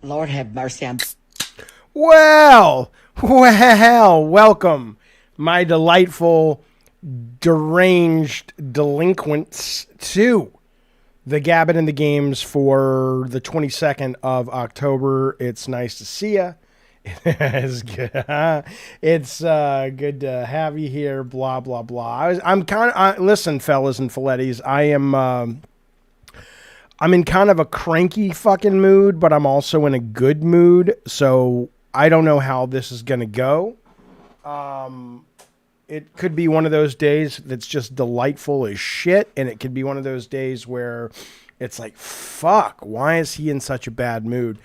Lord have mercy. Well, welcome, my delightful, deranged delinquents, to the Gabbin' in the Games for the 22nd of October. It's nice to see you. It's good. It's good to have you here. Blah blah blah. I'm kind of listen, fellas and filettis. I'm in kind of a cranky fucking mood, but I'm also in a good mood. So I don't know how this is going to go. It could be one of those days that's just delightful as shit. And it could be one of those days where it's like, fuck, why is he in such a bad mood?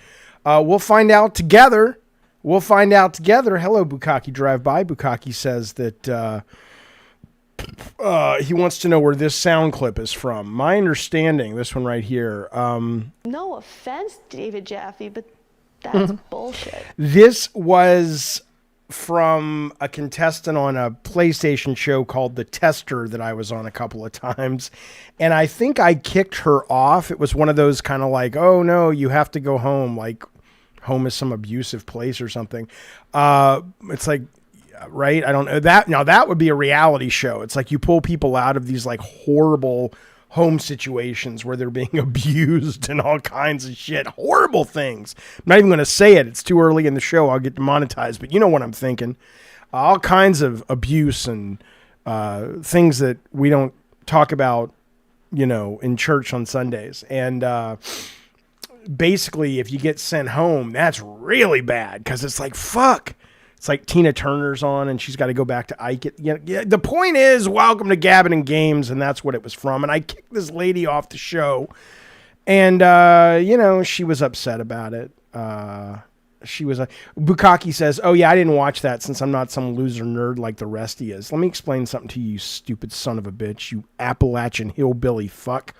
We'll find out together. We'll find out together. Hello, Bukaki Drive By. Bukaki says that he wants to know where this sound clip is from. My understanding, this one right here. No offense, David Jaffe, but that's bullshit. This was from a contestant on a PlayStation show called The Tester that I was on a couple of times. And I think I kicked her off. It was one of those kind of like, oh no, you have to go home. Like home is some abusive place or something. It's like, right? I don't know that. Now that would be a reality show. It's like you pull people out of these like horrible home situations where they're being abused and all kinds of shit. Horrible things. I'm not even going to say it. It's too early in the show. I'll get demonetized, but you know what I'm thinking. All kinds of abuse and things that we don't talk about, you know, in church on Sundays. And basically, if you get sent home, that's really bad because it's like, fuck. It's like Tina Turner's on and she's got to go back to Ike. Yeah, the point is, welcome to Gabbin' and Games, and that's what it was from. And I kicked this lady off the show, and, you know, she was upset about it. Bukaki says, oh, yeah, I didn't watch that since I'm not some loser nerd like the rest he is. Let me explain something to you, you stupid son of a bitch, you Appalachian hillbilly fuck.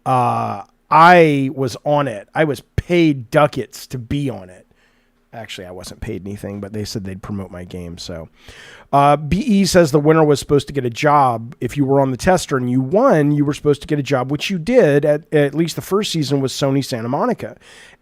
I was on it. I was paid ducats to be on it. Actually, I wasn't paid anything, but they said they'd promote my game. So BE says the winner was supposed to get a job. If you were on the tester and you won, you were supposed to get a job, which you did. At least the first season was Sony Santa Monica.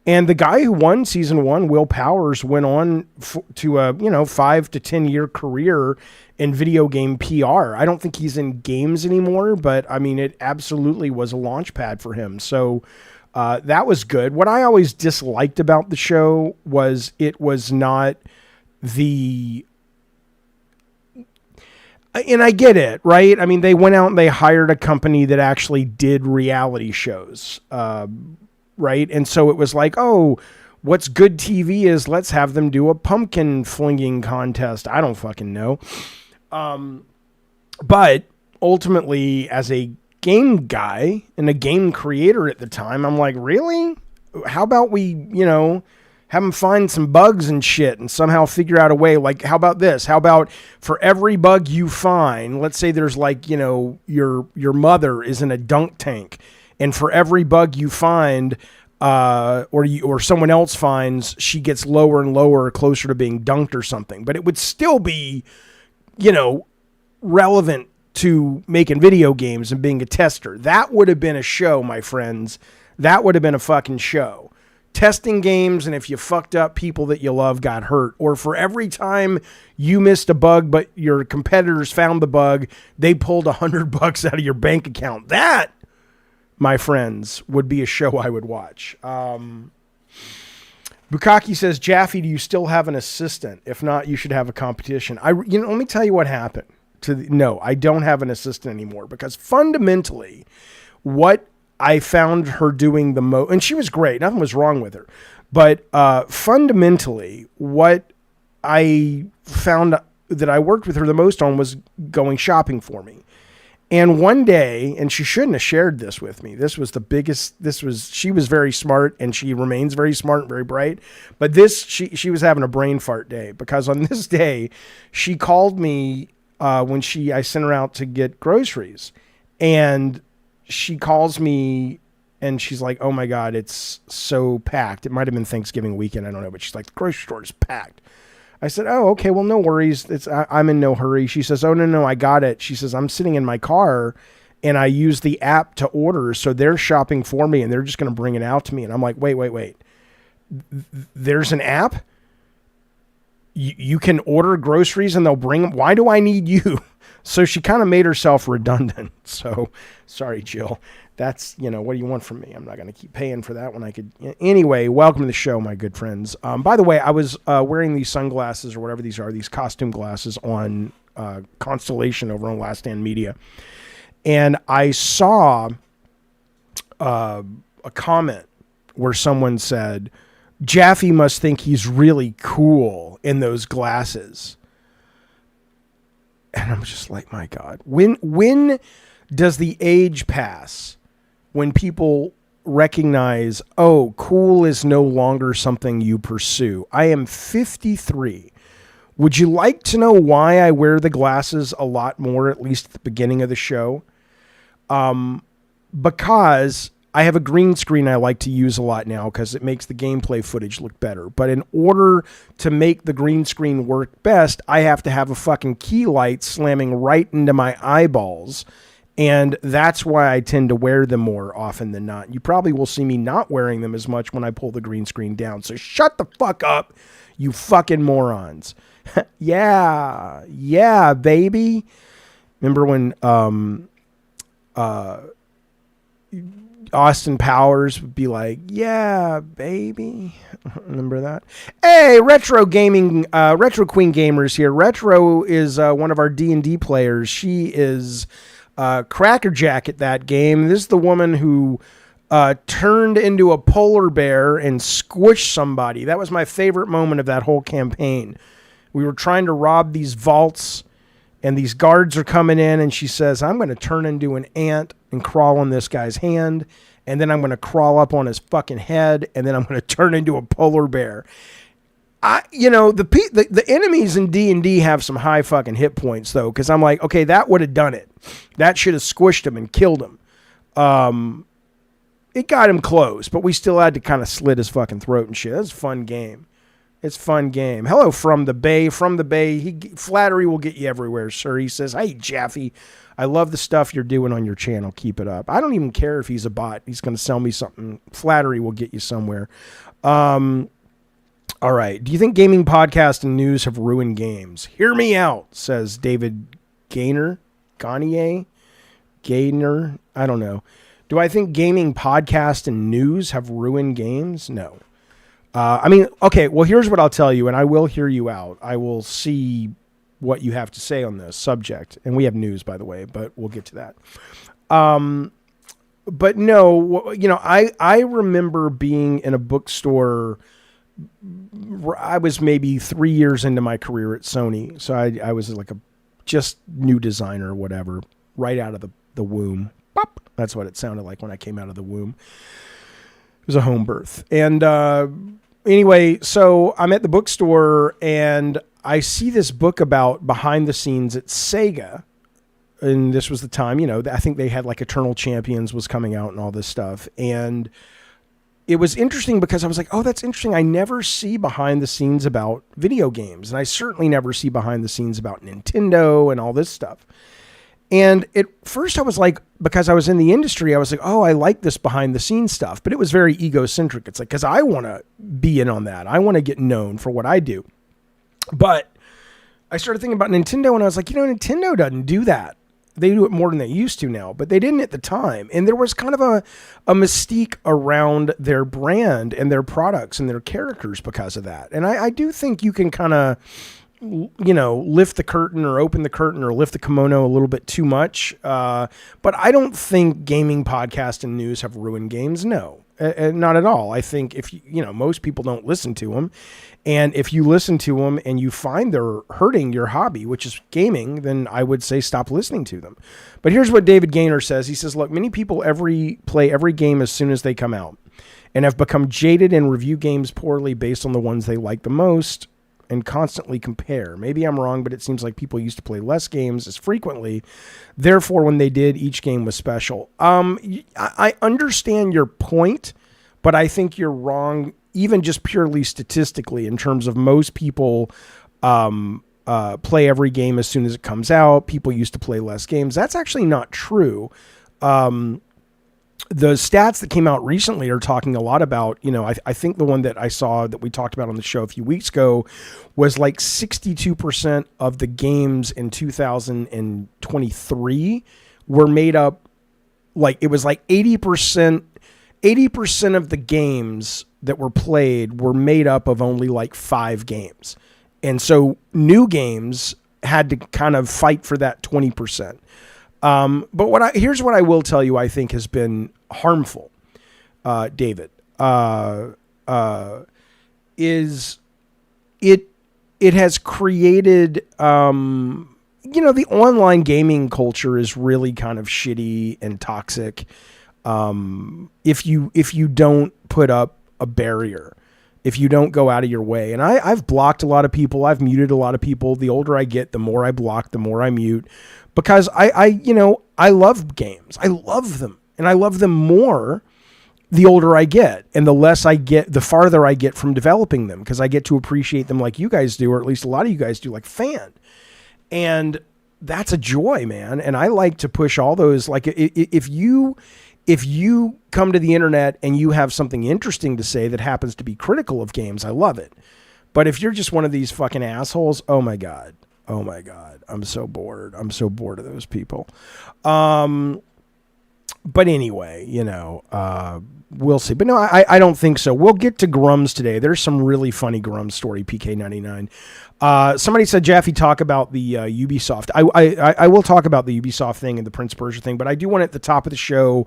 And the guy who won season 1, Will Powers, went on to a 5 to 10 year career in video game PR. I don't think he's in games anymore, but I mean, it absolutely was a launch pad for him. So that was good. What I always disliked about the show was it was not the... And I get it, right? I mean, they went out and they hired a company that actually did reality shows, right? And so it was like, oh, what's good TV is let's have them do a pumpkin flinging contest. I don't fucking know. But ultimately, as a game guy and a game creator at the time, I'm like, really? How about we, have them find some bugs and shit and somehow figure out a way? Like, how about this? How about for every bug you find, let's say there's like, your mother is in a dunk tank, and for every bug you find, or someone else finds, she gets lower and lower, closer to being dunked or something. But it would still be, relevant to making video games and being a tester. That would have been a show, my friends. That would have been a fucking show. Testing games, and if you fucked up, people that you love got hurt. Or for every time you missed a bug, but your competitors found the bug, they pulled $100 out of your bank account. That, my friends, would be a show I would watch. Bukaki says, Jaffe, do you still have an assistant? If not, you should have a competition. Let me tell you what happened. No, I don't have an assistant anymore, because fundamentally what I found her doing the most, and she was great, nothing was wrong with her, but fundamentally what I found that I worked with her the most on was going shopping for me. And one day, and she shouldn't have shared this with me, she was very smart, and she remains very smart and very bright, but she was having a brain fart day, because on this day she called me when I sent her out to get groceries, and she calls me and she's like, oh my God, it's so packed. It might've been Thanksgiving weekend, I don't know, but she's like, the grocery store is packed. I said, oh, okay, well, no worries. I'm in no hurry. She says, oh, no, I got it. She says, I'm sitting in my car and I use the app to order. So they're shopping for me and they're just going to bring it out to me. And I'm like, wait. there's an app. You can order groceries and they'll bring them. Why do I need you? So she kind of made herself redundant. So sorry, Jill. That's, what do you want from me? I'm not going to keep paying for that when I could. Anyway, welcome to the show, my good friends. By the way, I was wearing these sunglasses or whatever these are, these costume glasses on Constellation over on Last Stand Media. And I saw a comment where someone said, Jaffe must think he's really cool in those glasses. And I'm just like, my God, when does the age pass when people recognize, oh, cool is no longer something you pursue? I am 53. Would you like to know why I wear the glasses a lot more, at least at the beginning of the show? Because I have a green screen I like to use a lot now because it makes the gameplay footage look better. But in order to make the green screen work best, I have to have a fucking key light slamming right into my eyeballs. And that's why I tend to wear them more often than not. You probably will see me not wearing them as much when I pull the green screen down. So shut the fuck up, you fucking morons. Yeah, baby. Remember when Austin Powers would be like, yeah, baby. Remember that? Hey, Retro Gaming, Retro Queen Gamers here. Retro is one of our D&D players. She is crackerjack at that game. This is the woman who turned into a polar bear and squished somebody. That was my favorite moment of that whole campaign. We were trying to rob these vaults, and these guards are coming in, and she says, I'm going to turn into an ant and crawl on this guy's hand, and then I'm going to crawl up on his fucking head, and then I'm going to turn into a polar bear. The enemies in D&D have some high fucking hit points, though, because I'm like, okay, that would have done it. That should have squished him and killed him. It got him close, but we still had to kind of slit his fucking throat and shit. It was a fun game. It's a fun game. Hello from the Bay. From the Bay. Flattery will get you everywhere, sir. He says, hey, Jaffe, I love the stuff you're doing on your channel. Keep it up. I don't even care if he's a bot. He's going to sell me something. Flattery will get you somewhere. All right. Do you think gaming podcasts and news have ruined games? Hear me out, says David Gaynor. I don't know. Do I think gaming podcasts and news have ruined games? No. Okay, well, here's what I'll tell you, and I will hear you out. I will see what you have to say on this subject. And we have news, by the way, but we'll get to that. But no, I remember being in a bookstore. I was maybe 3 years into my career at Sony. So I was like a just new designer or whatever, right out of the womb. Pop. That's what it sounded like when I came out of the womb. It was a home birth. And anyway, so I'm at the bookstore and I see this book about behind the scenes at Sega. And this was the time, I think they had like Eternal Champions was coming out and all this stuff. And it was interesting because I was like, oh, that's interesting. I never see behind the scenes about video games. And I certainly never see behind the scenes about Nintendo and all this stuff. And at first I was like, because I was in the industry, I was like, oh, I like this behind the scenes stuff. But it was very egocentric. It's like, because I want to be in on that. I want to get known for what I do. But I started thinking about Nintendo and I was like, Nintendo doesn't do that. They do it more than they used to now, but they didn't at the time. And there was kind of a mystique around their brand and their products and their characters because of that. And I do think you can kind of, lift the curtain or open the curtain or lift the kimono a little bit too much. But I don't think gaming, podcast, and news have ruined games. No, not at all. I think if most people don't listen to them. And if you listen to them and you find they're hurting your hobby, which is gaming, then I would say stop listening to them. But here's what David Gaynor says. He says, look, many people play every game as soon as they come out and have become jaded and review games poorly based on the ones they like the most and constantly compare. Maybe I'm wrong, but it seems like people used to play less games as frequently. Therefore, when they did, each game was special. I understand your point, but I think you're wrong, even just purely statistically, in terms of most people play every game as soon as it comes out. People used to play less games. That's actually not true. the stats that came out recently are talking a lot about, I think the one that I saw that we talked about on the show a few weeks ago was like 62% of the games in 2023 were made up, like it was like 80% of the games that were played were made up of only like 5 games. And so new games had to kind of fight for that 20%. But here's what I will tell you, I think has been harmful, David, is it has created, the online gaming culture is really kind of shitty and toxic. If you don't put up a barrier, if you don't go out of your way. And I've blocked a lot of people. I've muted a lot of people. The older I get, the more I block, the more I mute, because I love games. I love them, and I love them more the older I get, and the less I get, the farther I get from developing them, because I get to appreciate them like you guys do, or at least a lot of you guys do, like fan. And that's a joy, man. And I like to push all those, like if you come to the internet and you have something interesting to say that happens to be critical of games, I love it. But if you're just one of these fucking assholes, oh my God, I'm so bored. I'm so bored of those people. But anyway, we'll see. But no, I don't think so. We'll get to Grum's today. There's some really funny Grum story, PK99. Somebody said, Jaffe, talk about the Ubisoft. I will talk about the Ubisoft thing and the Prince Persia thing, but I do want at the top of the show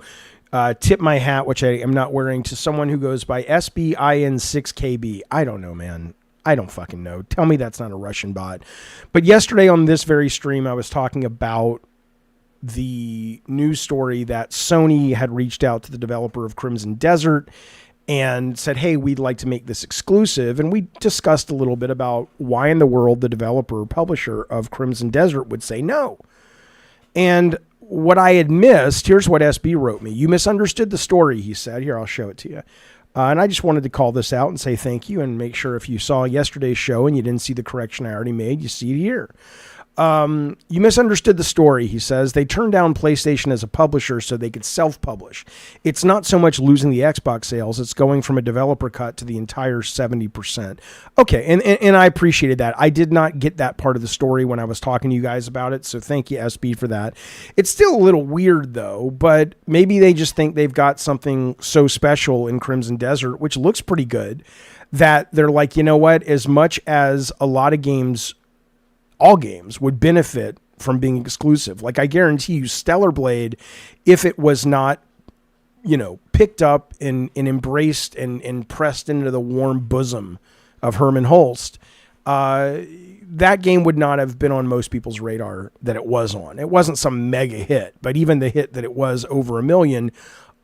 tip my hat, which I am not wearing, to someone who goes by SBIN6KB. I don't know, man. I don't fucking know. Tell me that's not a Russian bot. But yesterday on this very stream, I was talking about the news story that Sony had reached out to the developer of Crimson Desert and said, hey, we'd like to make this exclusive. And we discussed a little bit about why in the world the developer or publisher of Crimson Desert would say no. And what I had missed, here's what SB wrote me. You misunderstood the story, he said. Here, I'll show it to you. And I just wanted to call this out and say thank you and make sure if you saw yesterday's show and you didn't see the correction I already made, you see it here. You misunderstood the story, he says. They turned down PlayStation as a publisher so they could self-publish. It's not so much losing the Xbox sales, it's going from a developer cut to the entire 70%. Okay, and I appreciated that. I did not get that part of the story when I was talking to you guys about it, so thank you, SB, for that. It's still a little weird, though, but maybe they just think they've got something so special in Crimson Desert, which looks pretty good, that they're like, you know what, as much as a lot of games, all games would benefit from being exclusive. Like I guarantee you Stellar Blade, if it was not, picked up and embraced and pressed into the warm bosom of Herman Holst, that game would not have been on most people's radar that it was on. It wasn't some mega hit, but even the hit that it was over 1 million,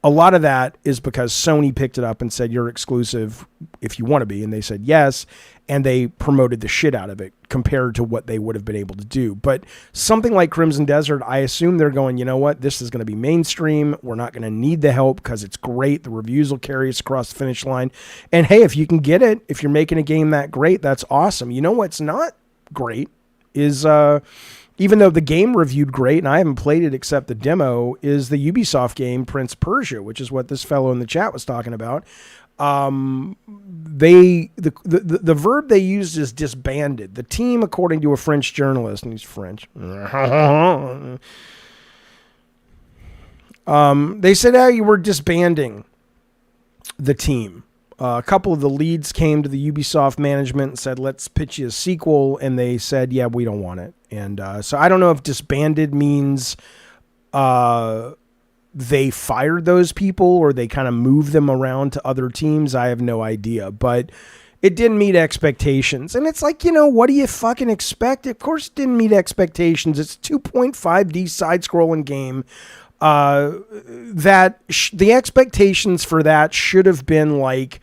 a lot of that is because Sony picked it up and said, you're exclusive if you want to be. And they said yes. And they promoted the shit out of it compared to what they would have been able to do. But something like Crimson Desert, I assume they're going, you know what? This is going to be mainstream. We're not going to need the help because it's great. The reviews will carry us across the finish line. And hey, if you can get it, if you're making a game that great, that's awesome. You know what's not great is, even though the game reviewed great, and I haven't played it except the demo, is the Ubisoft game Prince Persia, which is what this fellow in the chat was talking about. The verb they used is disbanded. The team, according to a French journalist, and he's French, they said, hey, you were disbanding the team. A couple of the leads came to the Ubisoft management and said, let's pitch you a sequel. And they said, yeah, we don't want it. And so I don't know if disbanded means they fired those people or they kind of moved them around to other teams. I have no idea. But it didn't meet expectations. And it's like, what do you fucking expect? Of course it didn't meet expectations. It's a 2.5D side-scrolling game. The expectations for that should have been like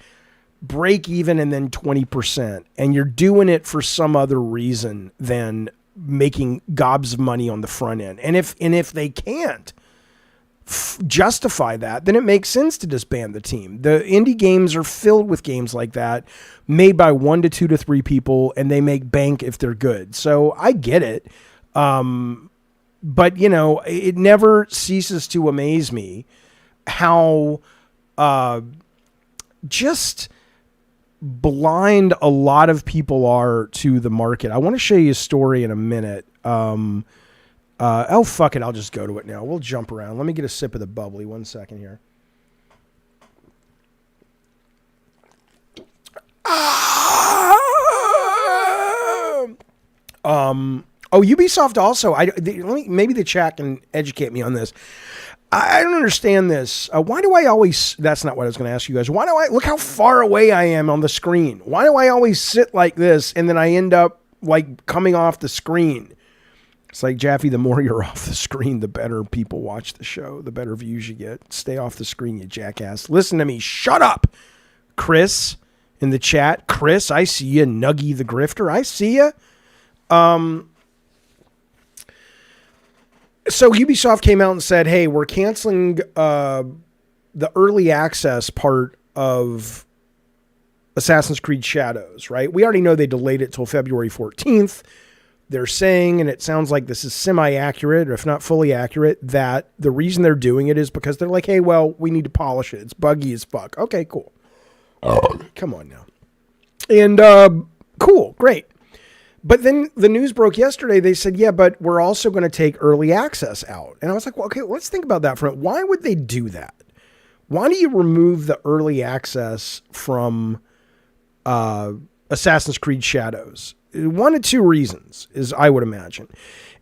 break even and then 20%. And you're doing it for some other reason than making gobs of money on the front end. And if they can't justify that, then it makes sense to disband the team. The indie games are filled with games like that, made by 1 to 2 to 3 people, and they make bank if they're good. So I get it. But it never ceases to amaze me how just blind a lot of people are to the market. I want to show you a story in a minute. Oh, fuck it. I'll just go to it now. We'll jump around. Let me get a sip of the bubbly. 1 second here. Ubisoft also. Maybe the chat can educate me on this. I don't understand this. Why do I always... That's not what I was going to ask you guys. Why do I... Look how far away I am on the screen. Why do I always sit like this and then I end up like coming off the screen? It's like, Jaffe, the more you're off the screen, the better people watch the show, the better views you get. Stay off the screen, you jackass. Listen to me. Shut up, Chris, in the chat. Chris, I see you. Nuggy the Grifter, I see you. So Ubisoft came out and said, hey, we're canceling the early access part of Assassin's Creed Shadows, right? We already know they delayed it till February 14th. They're saying, and it sounds like this is semi-accurate, or if not fully accurate, that the reason they're doing it is because they're like, hey, well, we need to polish it. It's buggy as fuck. Okay, cool. Come on now. And cool, great. But then the news broke yesterday. They said, yeah, but we're also going to take early access out. And I was like, well, okay, let's think about that for a minute. Why would they do that? Why do you remove the early access from Assassin's Creed Shadows? One of two reasons, is I would imagine.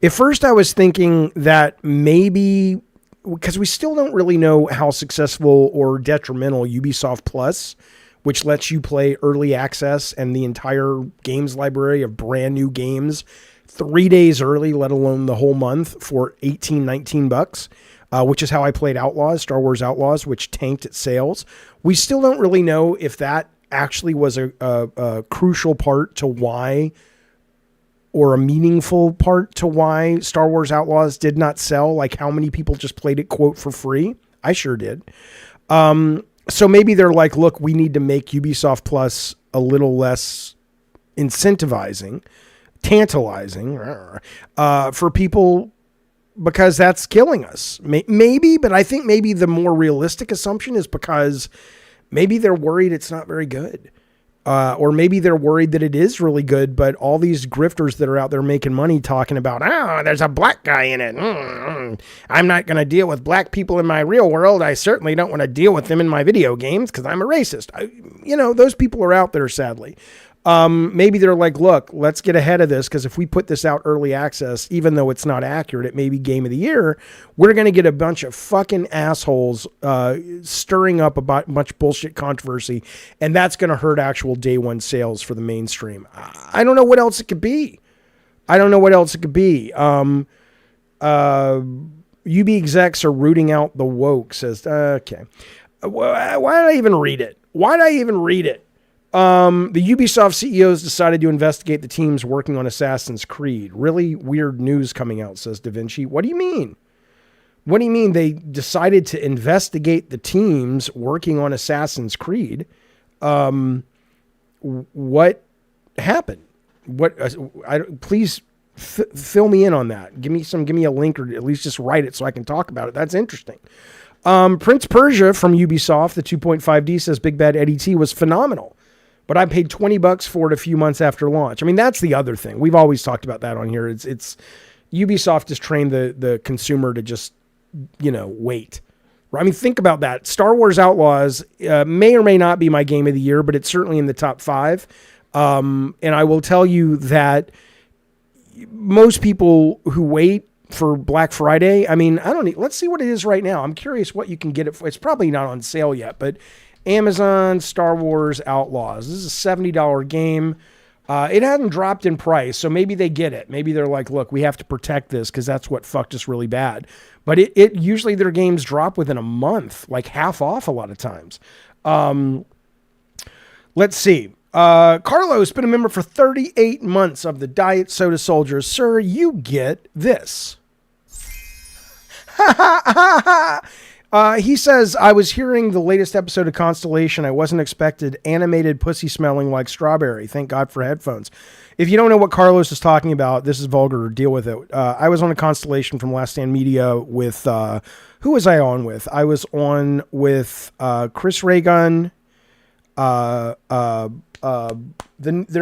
At first, I was thinking that maybe, because we still don't really know how successful or detrimental Ubisoft Plus, which lets you play early access and the entire games library of brand new games 3 days early, let alone the whole month for $18-19, which is how I played Outlaws, Star Wars Outlaws, which tanked its sales. We still don't really know if that actually was a crucial part to why, or a meaningful part to why Star Wars Outlaws did not sell. Like how many people just played it, quote, for free. I sure did. So maybe they're like, look, we need to make Ubisoft Plus a little less incentivizing, tantalizing for people, because that's killing us. Maybe, but I think maybe the more realistic assumption is because maybe they're worried it's not very good. Or maybe they're worried that it is really good, but all these grifters that are out there making money talking about, there's a black guy in it. I'm not going to deal with black people in my real world. I certainly don't want to deal with them in my video games because I'm a racist. Those people are out there, sadly. Maybe they're like, look, let's get ahead of this, because if we put this out early access, even though it's not accurate, it may be game of the year, we're going to get a bunch of fucking assholes stirring up a bunch of bullshit controversy, and that's going to hurt actual day one sales for the mainstream. I don't know what else it could be. UB execs are rooting out the woke, says, okay. Why did I even read it? The Ubisoft CEOs decided to investigate the teams working on Assassin's Creed. Really weird news coming out, says Da Vinci. What do you mean? What do you mean they decided to investigate the teams working on Assassin's Creed? What happened? Please fill me in on that. Give me a link, or at least just write it so I can talk about it. That's interesting. Prince Persia from Ubisoft, the 2.5D, says Big Bad Eddie T was phenomenal, but I paid $20 for it a few months after launch. I mean, that's the other thing. We've always talked about that on here. It's Ubisoft has trained the consumer to just, wait. I mean, think about that. Star Wars Outlaws may or may not be my game of the year, but it's certainly in the top 5. And I will tell you that most people who wait for Black Friday, I mean, let's see what it is right now. I'm curious what you can get it for. It's probably not on sale yet, but Amazon Star Wars Outlaws. This is a $70 game. It hadn't dropped in price, so maybe they get it. Maybe they're like, look, we have to protect this because that's what fucked us really bad. But it usually their games drop within a month, like half off a lot of times. Let's see. Carlos, been a member for 38 months of the Diet Soda Soldiers. Sir, you get this. He says, I was hearing the latest episode of Constellation. I wasn't expected animated pussy smelling like strawberry. Thank God for headphones. If you don't know what Carlos is talking about, this is vulgar. Deal with it. I was on a Constellation from Last Stand Media with, who was I on with? I was on with Chris Raygun, their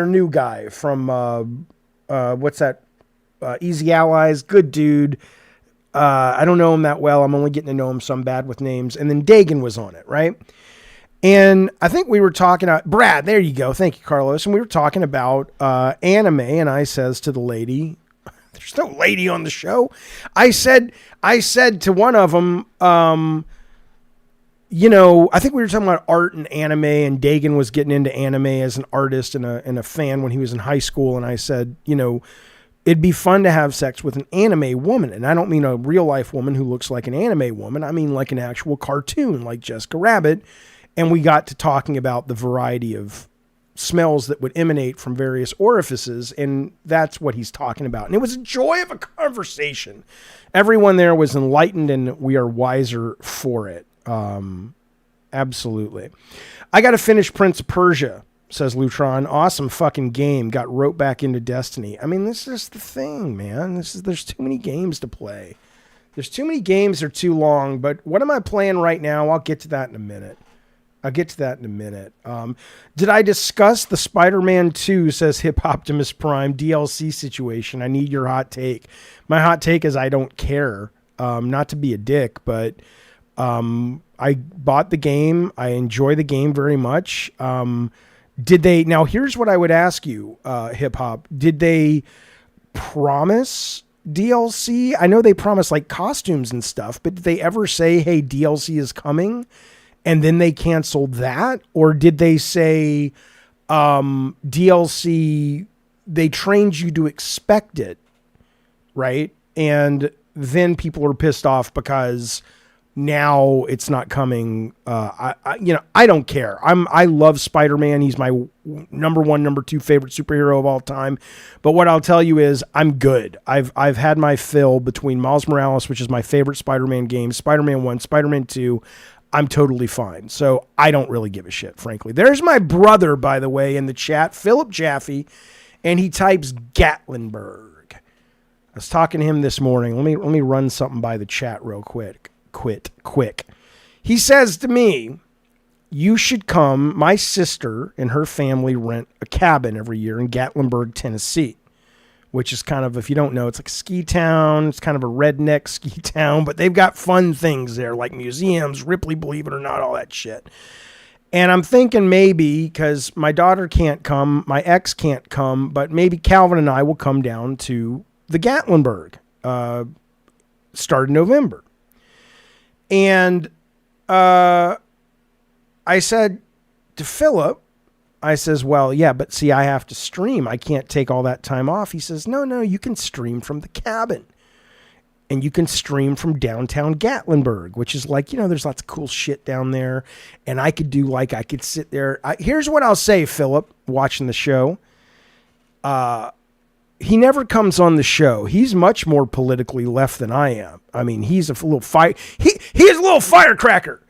new guy from, what's that? Easy Allies. Good dude. I don't know him that well. I'm only getting to know him, so I'm bad with names. And then Dagan was on it, right? And I think we were talking about Brad. There you go. Thank you, Carlos. And we were talking about anime. And I says to the lady, "There's no lady on the show." I said to one of them, I think we were talking about art and anime. And Dagan was getting into anime as an artist and a fan when he was in high school. And I said, it'd be fun to have sex with an anime woman. And I don't mean a real life woman who looks like an anime woman. I mean like an actual cartoon, like Jessica Rabbit. And we got to talking about the variety of smells that would emanate from various orifices. And that's what he's talking about. And it was a joy of a conversation. Everyone there was enlightened and we are wiser for it. Absolutely. I got to finish Prince of Persia, says Lutron. Awesome fucking game. Got roped back into Destiny. I mean, this is the thing, man. There's too many games to play. There's too many games. They're too long. But what am I playing right now? I'll get to that in a minute. Did I discuss the Spider-Man 2, says Hip Optimus Prime, DLC situation? I need your hot take. My hot take is I don't care. Not to be a dick, but I bought the game. I enjoy the game very much. Now here's what I would ask you, Hip Hop. Did they promise DLC? I know they promised like costumes and stuff, but did they ever say, hey, DLC is coming? And then they canceled that? Or did they say DLC, they trained you to expect it, right? And then people are pissed off because now it's not coming. I don't care. I love Spider-Man. He's my number 1, number 2 favorite superhero of all time. But what I'll tell you is I'm good. I've had my fill between Miles Morales, which is my favorite Spider-Man game, Spider-Man 1, Spider-Man 2. I'm totally fine. So I don't really give a shit, frankly. There's my brother, by the way, in the chat, Philip Jaffe, and he types Gatlinburg. I was talking to him this morning. Let me run something by the chat real quick. He says to me, you should come. My sister and her family rent a cabin every year in Gatlinburg, Tennessee, which is kind of, if you don't know, it's like a ski town. It's kind of a redneck ski town, but they've got fun things there like museums, Ripley, believe it or not, all that shit. And I'm thinking maybe, because my daughter can't come, my ex can't come, but maybe Calvin and I will come down to the Gatlinburg, start in November. And I said to Philip, I says, well, yeah, but see, I have to stream. I can't take all that time off. He says, no, you can stream from the cabin. And you can stream from downtown Gatlinburg, which is like, there's lots of cool shit down there. And I could sit there. Here's what I'll say, Philip, watching the show. He never comes on the show. He's much more politically left than I am. I mean, he's a little he is a little firecracker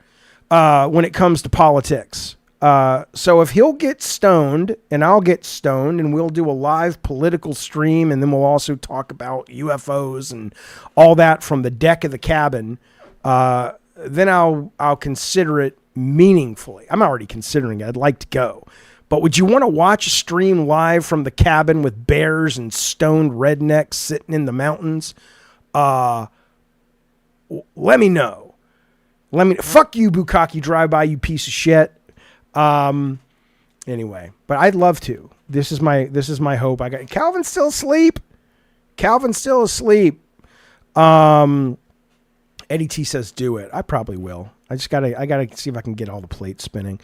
when it comes to politics. So if he'll get stoned and I'll get stoned and we'll do a live political stream, and then we'll also talk about UFOs and all that from the deck of the cabin, then I'll consider it meaningfully. I'm already considering it. I'd like to go. But would you want to watch a stream live from the cabin with bears and stoned rednecks sitting in the mountains? Let me know. Fuck you, Bukkake Drive-By, you piece of shit. Anyway, but I'd love to. This is my hope. I got Calvin's still asleep. Eddie T says do it. I probably will. I gotta see if I can get all the plates spinning.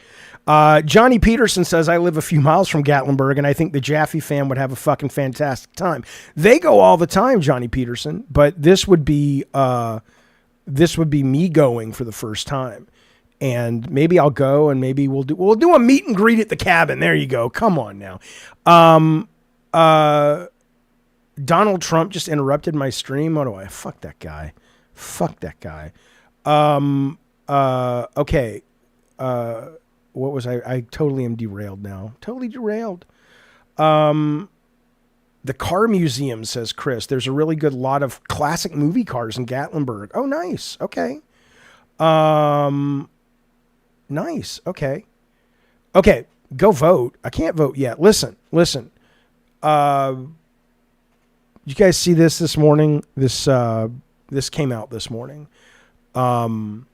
Johnny Peterson says, I live a few miles from Gatlinburg and I think the Jaffe fam would have a fucking fantastic time. They go all the time, Johnny Peterson, but this would be me going for the first time. And maybe I'll go and maybe we'll do a meet and greet at the cabin. There you go. Come on now. Donald Trump just interrupted my stream. What do I? Fuck that guy. Okay. What was I totally am derailed now. Totally derailed. The car museum, says Chris. There's a really good lot of classic movie cars in Gatlinburg. Oh, nice. Okay. Nice. Okay. Okay. Go vote. I can't vote yet. Listen. You guys see this morning? This came out this morning. The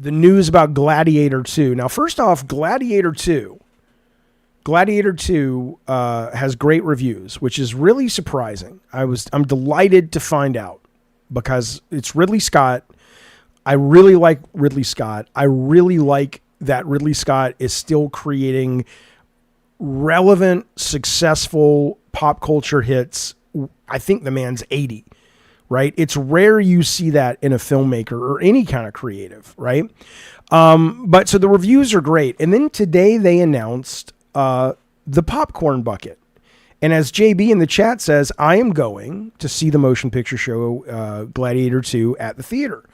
news about Gladiator 2. Now, first off, Gladiator 2 has great reviews, which is really surprising. I'm delighted to find out because it's Ridley Scott. I really like Ridley Scott. I really like that Ridley Scott is still creating relevant, successful pop culture hits. I think the man's 80, right? It's rare you see that in a filmmaker or any kind of creative, right? But so the reviews are great. And then today they announced the popcorn bucket. And as JB in the chat says, I am going to see the motion picture show Gladiator 2 at the theater.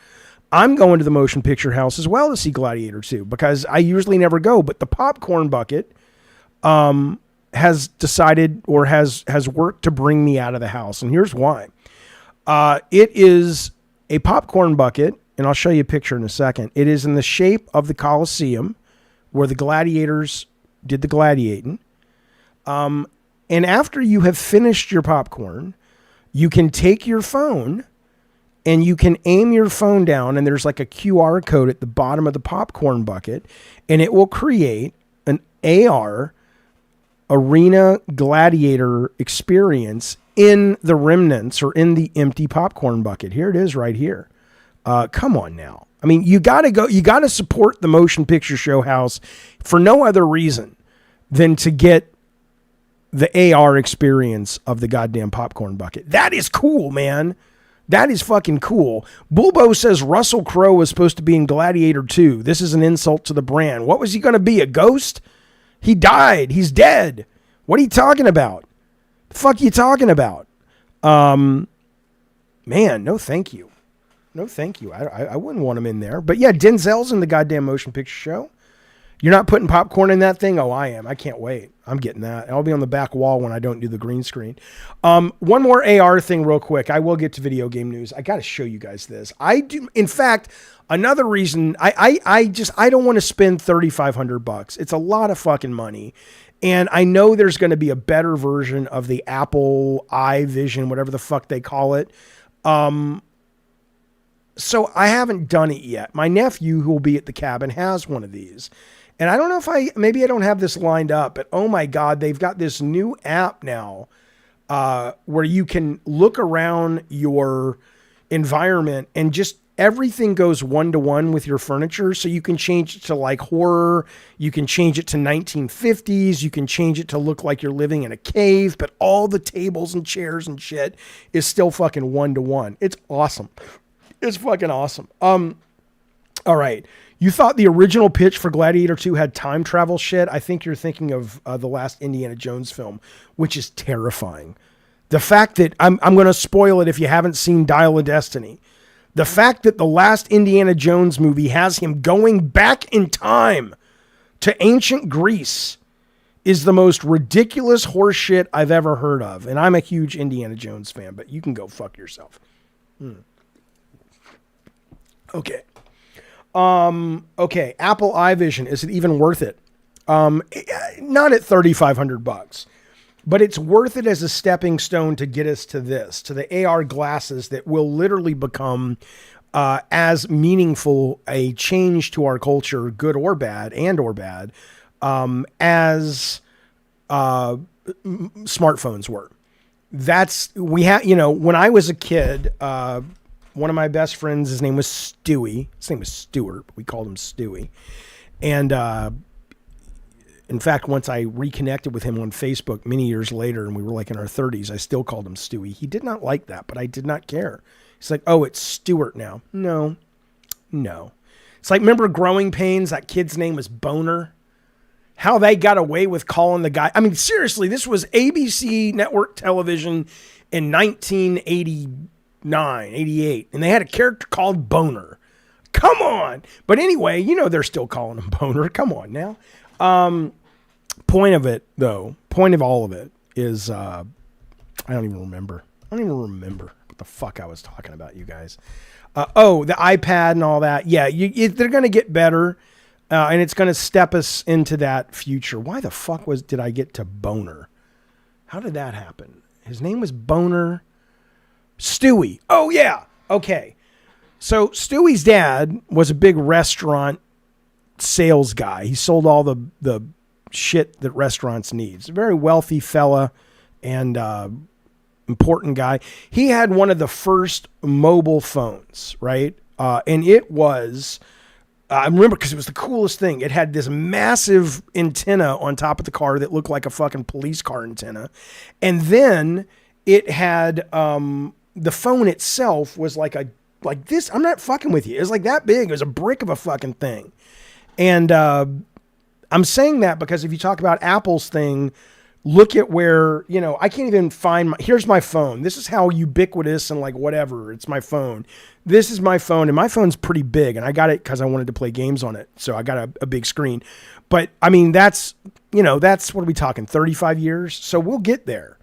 I'm going to the motion picture house as well to see Gladiator 2 because I usually never go. But the popcorn bucket has decided or has worked to bring me out of the house. And here's why. It is a popcorn bucket, and I'll show you a picture in a second. It is in the shape of the Colosseum where the gladiators did the gladiating. And after you have finished your popcorn, you can take your phone and you can aim your phone down, and there's like a QR code at the bottom of the popcorn bucket, and it will create an AR arena gladiator experience in the remnants or in the empty popcorn bucket. Here it is right here. Come on now. I mean, you got to support the motion picture show house for no other reason than to get the AR experience of the goddamn popcorn bucket. That is cool, man. That is fucking cool. Bulbo says Russell Crowe was supposed to be in Gladiator 2. This is an insult to the brand. What was he going to be, a ghost? He died. He's dead. What are you talking about? The fuck are you talking about? Man, no thank you. No thank you. I wouldn't want him in there. But yeah, Denzel's in the goddamn motion picture show. You're not putting popcorn in that thing? Oh, I am. I can't wait. I'm getting that. I'll be on the back wall when I don't do the green screen. One more AR thing real quick. I will get to video game news. I got to show you guys this. I do. In fact, another reason I don't want to spend $3,500. It's a lot of fucking money. And I know there's going to be a better version of the Apple iVision, whatever the fuck they call it. So I haven't done it yet. My nephew, who will be at the cabin, has one of these. And I don't know if maybe I don't have this lined up, but oh my God, they've got this new app now where you can look around your environment and just everything goes 1-to-1 with your furniture. So you can change it to like horror. You can change it to 1950s. You can change it to look like you're living in a cave, but all the tables and chairs and shit is still fucking 1-to-1. It's awesome. It's fucking awesome. All right. You thought the original pitch for Gladiator 2 had time travel shit. I think you're thinking of the last Indiana Jones film, which is terrifying. The fact that I'm going to spoil it if you haven't seen Dial of Destiny. The fact that the last Indiana Jones movie has him going back in time to ancient Greece is the most ridiculous horse shit I've ever heard of. And I'm a huge Indiana Jones fan, but you can go fuck yourself. Okay. Okay. Apple iVision. Is it even worth it? Not at $3,500, but it's worth it as a stepping stone to get us to this, to the AR glasses that will literally become, as meaningful a change to our culture, good or bad, as, smartphones were. When I was a kid, one of my best friends, his name was Stewie. His name was Stuart, but we called him Stewie. And in fact, once I reconnected with him on Facebook many years later, and we were like in our 30s, I still called him Stewie. He did not like that, but I did not care. He's like, oh, it's Stuart now. No. It's like, remember Growing Pains? That kid's name was Boner. How they got away with calling the guy. I mean, seriously, this was ABC network television in 1989, 88. And they had a character called Boner. Come on. But anyway, you know, they're still calling him Boner. Come on now. Point of it, though, point of all of it is, I don't even remember. I don't even remember what the fuck I was talking about, you guys. The iPad and all that. Yeah, they're going to get better, and it's going to step us into that future. Why the fuck did I get to Boner? How did that happen? His name was Boner. Stewie. Oh, yeah. Okay. So Stewie's dad was a big restaurant sales guy. He sold all the shit that restaurants need. He's a very wealthy fella and important guy. He had one of the first mobile phones, right? And it was, I remember because it was the coolest thing. It had this massive antenna on top of the car that looked like a fucking police car antenna. And then it had, the phone itself was like this. I'm not fucking with you. It was like that big. It was a brick of a fucking thing. And I'm saying that because if you talk about Apple's thing, look at where, you know, I can't even find here's my phone. This is how ubiquitous and like whatever. It's my phone. This is my phone, and my phone's pretty big, and I got it because I wanted to play games on it. So I got a big screen. But I mean, that's, you know, that's, what are we talking, 35 years? So we'll get there.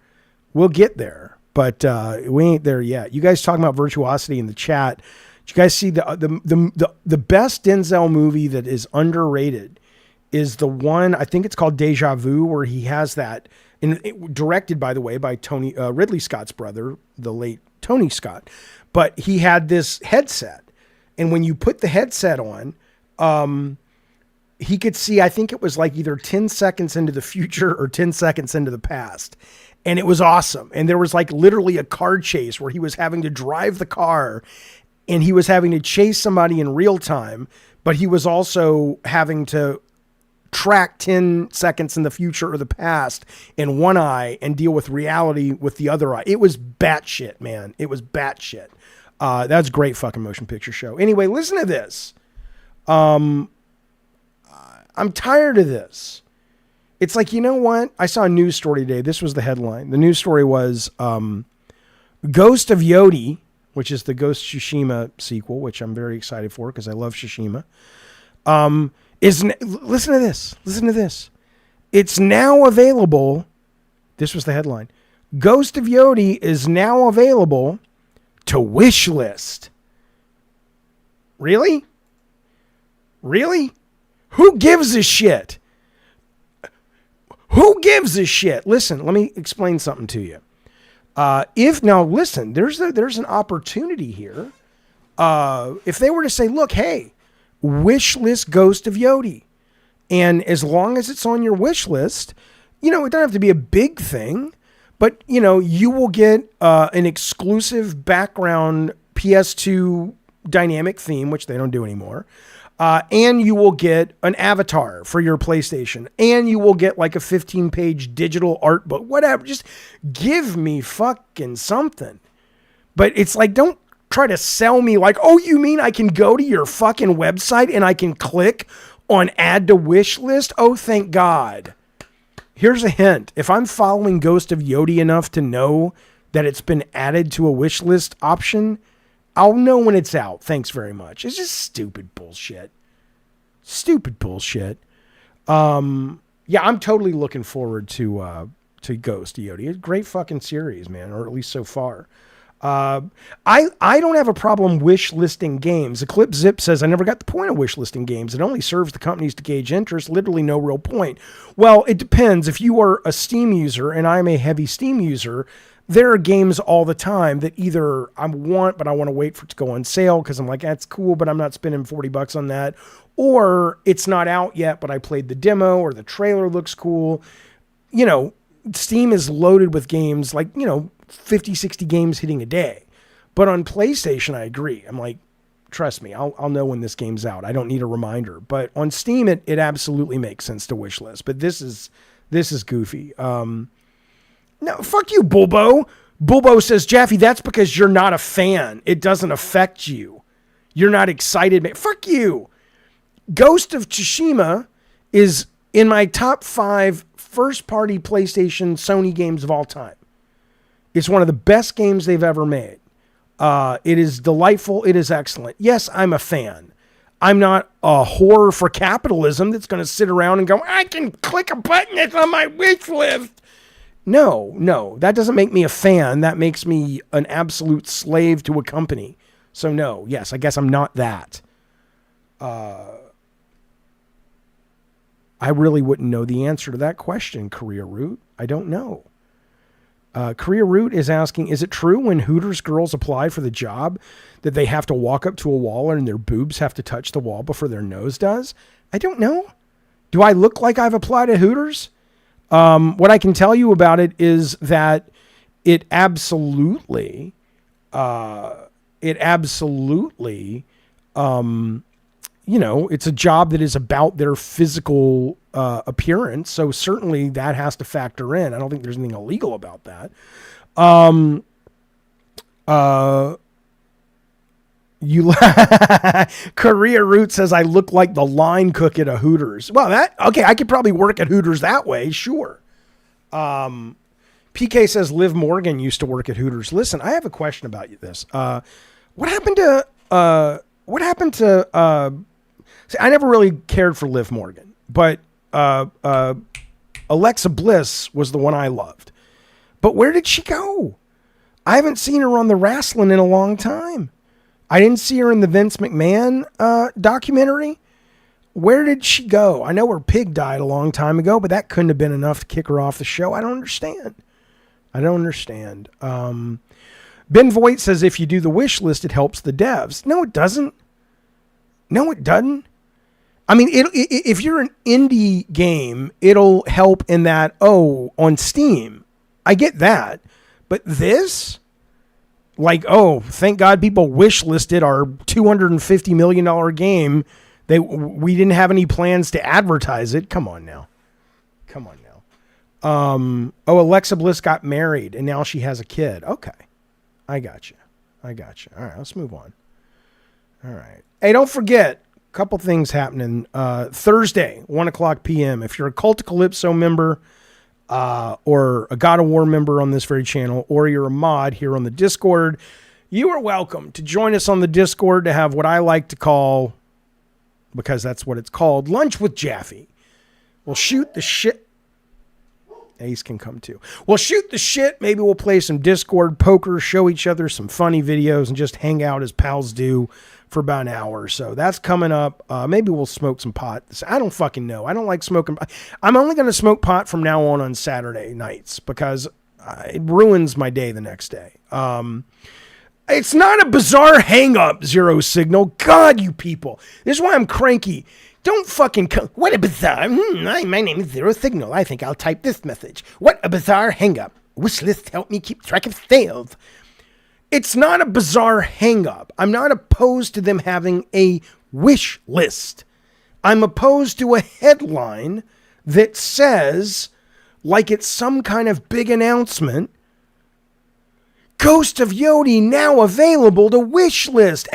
We'll get there. But we ain't there yet. You guys talking about virtuosity in the chat. Did you guys see the best Denzel movie that is underrated is the one, I think it's called Deja Vu, where he has that, and directed, by the way, by Ridley Scott's brother, the late Tony Scott. But he had this headset, and when you put the headset on, he could see, I think it was like either 10 seconds into the future or 10 seconds into the past. And it was awesome. And there was like literally a car chase where he was having to drive the car and he was having to chase somebody in real time, but he was also having to track 10 seconds in the future or the past in one eye and deal with reality with the other eye. It was batshit, man. It was batshit. That's a great fucking motion picture show. Anyway, listen to this. I'm tired of this. It's like, you know what? I saw a news story today. This was the headline. The news story was Ghost of Yodi, which is the Ghost Tsushima sequel, which I'm very excited for because I love Tsushima. Listen to this. Listen to this. It's now available. This was the headline. Ghost of Yodi is now available to Wishlist. Really? Really? Who gives a shit? Who gives a shit? Listen, let me explain something to you. Listen, there's an opportunity here. If they were to say, look, hey, wish list Ghost of Yodi. And as long as it's on your wish list, you know, it doesn't have to be a big thing, but, you know, you will get an exclusive background PS2 dynamic theme, which they don't do anymore. And you will get an avatar for your PlayStation. And you will get like a 15-page digital art book, whatever. Just give me fucking something. But it's like, don't try to sell me like, oh, you mean I can go to your fucking website and I can click on add to wish list? Oh, thank God. Here's a hint. If I'm following Ghost of Yodi enough to know that it's been added to a wish list option, I'll know when it's out. Thanks very much. It's just stupid bullshit. Stupid bullshit. Yeah, I'm totally looking forward to Ghost of Yodi. It's a great fucking series, man, or at least so far. I don't have a problem wish listing games. Eclipse Zip says, I never got the point of wish listing games. It only serves the companies to gauge interest. Literally no real point. Well, it depends. If you are a Steam user, and I'm a heavy Steam user, there are games all the time that either I want, but I want to wait for it to go on sale because I'm like, that's cool, but I'm not spending $40 on that. Or it's not out yet, but I played the demo or the trailer looks cool. You know, Steam is loaded with games like, you know, 50, 60 games hitting a day. But on PlayStation, I agree. I'm like, trust me, I'll know when this game's out. I don't need a reminder. But on Steam, it absolutely makes sense to wish list. But this is goofy. No, fuck you, Bulbo. Bulbo says, Jaffe, that's because you're not a fan. It doesn't affect you. You're not excited. Fuck you. Ghost of Tsushima is in my top 5 first-party PlayStation Sony games of all time. It's one of the best games they've ever made. It is delightful. It is excellent. Yes, I'm a fan. I'm not a whore for capitalism that's going to sit around and go, I can click a button that's on my wish list. No, that doesn't make me a fan. That makes me an absolute slave to a company. So no, yes, I guess I'm not that. I really wouldn't know the answer to that question, Career Root. I don't know. Career Root is asking, is it true when Hooters girls apply for the job that they have to walk up to a wall and their boobs have to touch the wall before their nose does? I don't know. Do I look like I've applied at Hooters? What I can tell you about it is that it absolutely, it's a job that is about their physical appearance. So certainly that has to factor in. I don't think there's anything illegal about that. Career Root says I look like the line cook at a Hooters. Well, I could probably work at Hooters that way. Sure. PK says Liv Morgan used to work at Hooters. Listen, I have a question about this. What happened to, see, I never really cared for Liv Morgan, but, Alexa Bliss was the one I loved, but where did she go? I haven't seen her on the wrestling in a long time. I didn't see her in the Vince McMahon, documentary. Where did she go? I know her pig died a long time ago, but that couldn't have been enough to kick her off the show. I don't understand. Ben Voigt says if you do the wish list, it helps the devs. No, it doesn't. I mean, if you're an indie game, it'll help in that, on Steam. I get that. But this, thank God people wish listed our $250 million game. We didn't have any plans to advertise it. Come on now. Alexa Bliss got married and now she has a kid. Okay. I got you. All right, let's move on. All right. Hey, don't forget, a couple things happening. Thursday, 1:00 p.m. If you're a Cult of Calypso member or a God of War member on this very channel, or you're a mod here on the Discord, you are welcome to join us on the Discord to have what I like to call, because that's what it's called, Lunch with Jaffe. We'll shoot the shit. Ace can come too. We'll shoot the shit. Maybe we'll play some Discord poker, show each other some funny videos, and just hang out as pals do for about an hour or so. That's coming up. Maybe we'll smoke some pot. I don't fucking know. I don't like smoking. I'm only going to smoke pot from now on Saturday nights because it ruins my day the next day. It's not a bizarre hang up, Zero Signal. God, you people. This is why I'm cranky. Don't fucking come. What a bizarre. My name is Zero Signal. I think I'll type this message. What a bizarre hang up. Wish list help me keep track of sales. It's not a bizarre hang up. I'm not opposed to them having a wish list. I'm opposed to a headline that says, like it's some kind of big announcement, Ghost of Yodi now available to wish list! !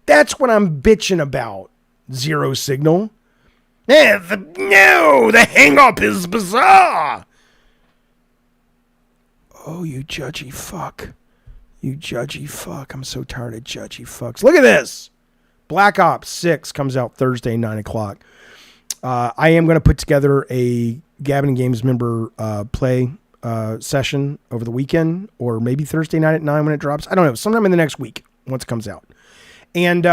That's what I'm bitching about, Zero Signal. The hang-up is bizarre. Oh, you judgy fuck. I'm so tired of judgy fucks. Look at this. Black Ops 6 comes out Thursday, 9:00. I am going to put together a Gavin Games member play session over the weekend, or maybe Thursday night at 9 when it drops. I don't know. Sometime in the next week once it comes out. And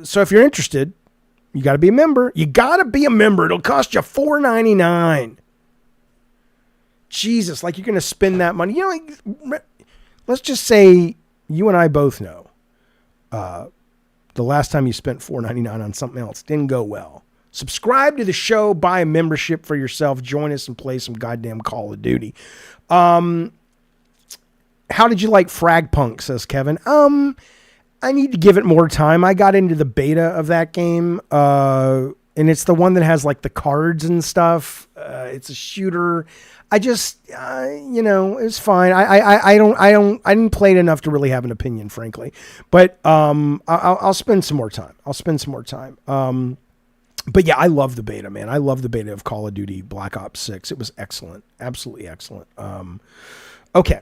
so if you're interested, you got to be a member. It'll cost you $4.99. Jesus, like you're going to spend that money. Let's just say you and I both know the last time you spent $4.99 on something else didn't go well. Subscribe to the show, buy a membership for yourself, join us and play some goddamn Call of Duty. How did you like Fragpunk, says Kevin? I need to give it more time. I got into the beta of that game, and it's the one that has like the cards and stuff. It's a shooter. I just, it's fine. I didn't play it enough to really have an opinion, frankly. But I'll spend some more time. But yeah, I love the beta, man. I love the beta of Call of Duty Black Ops 6. It was excellent, absolutely excellent. Okay.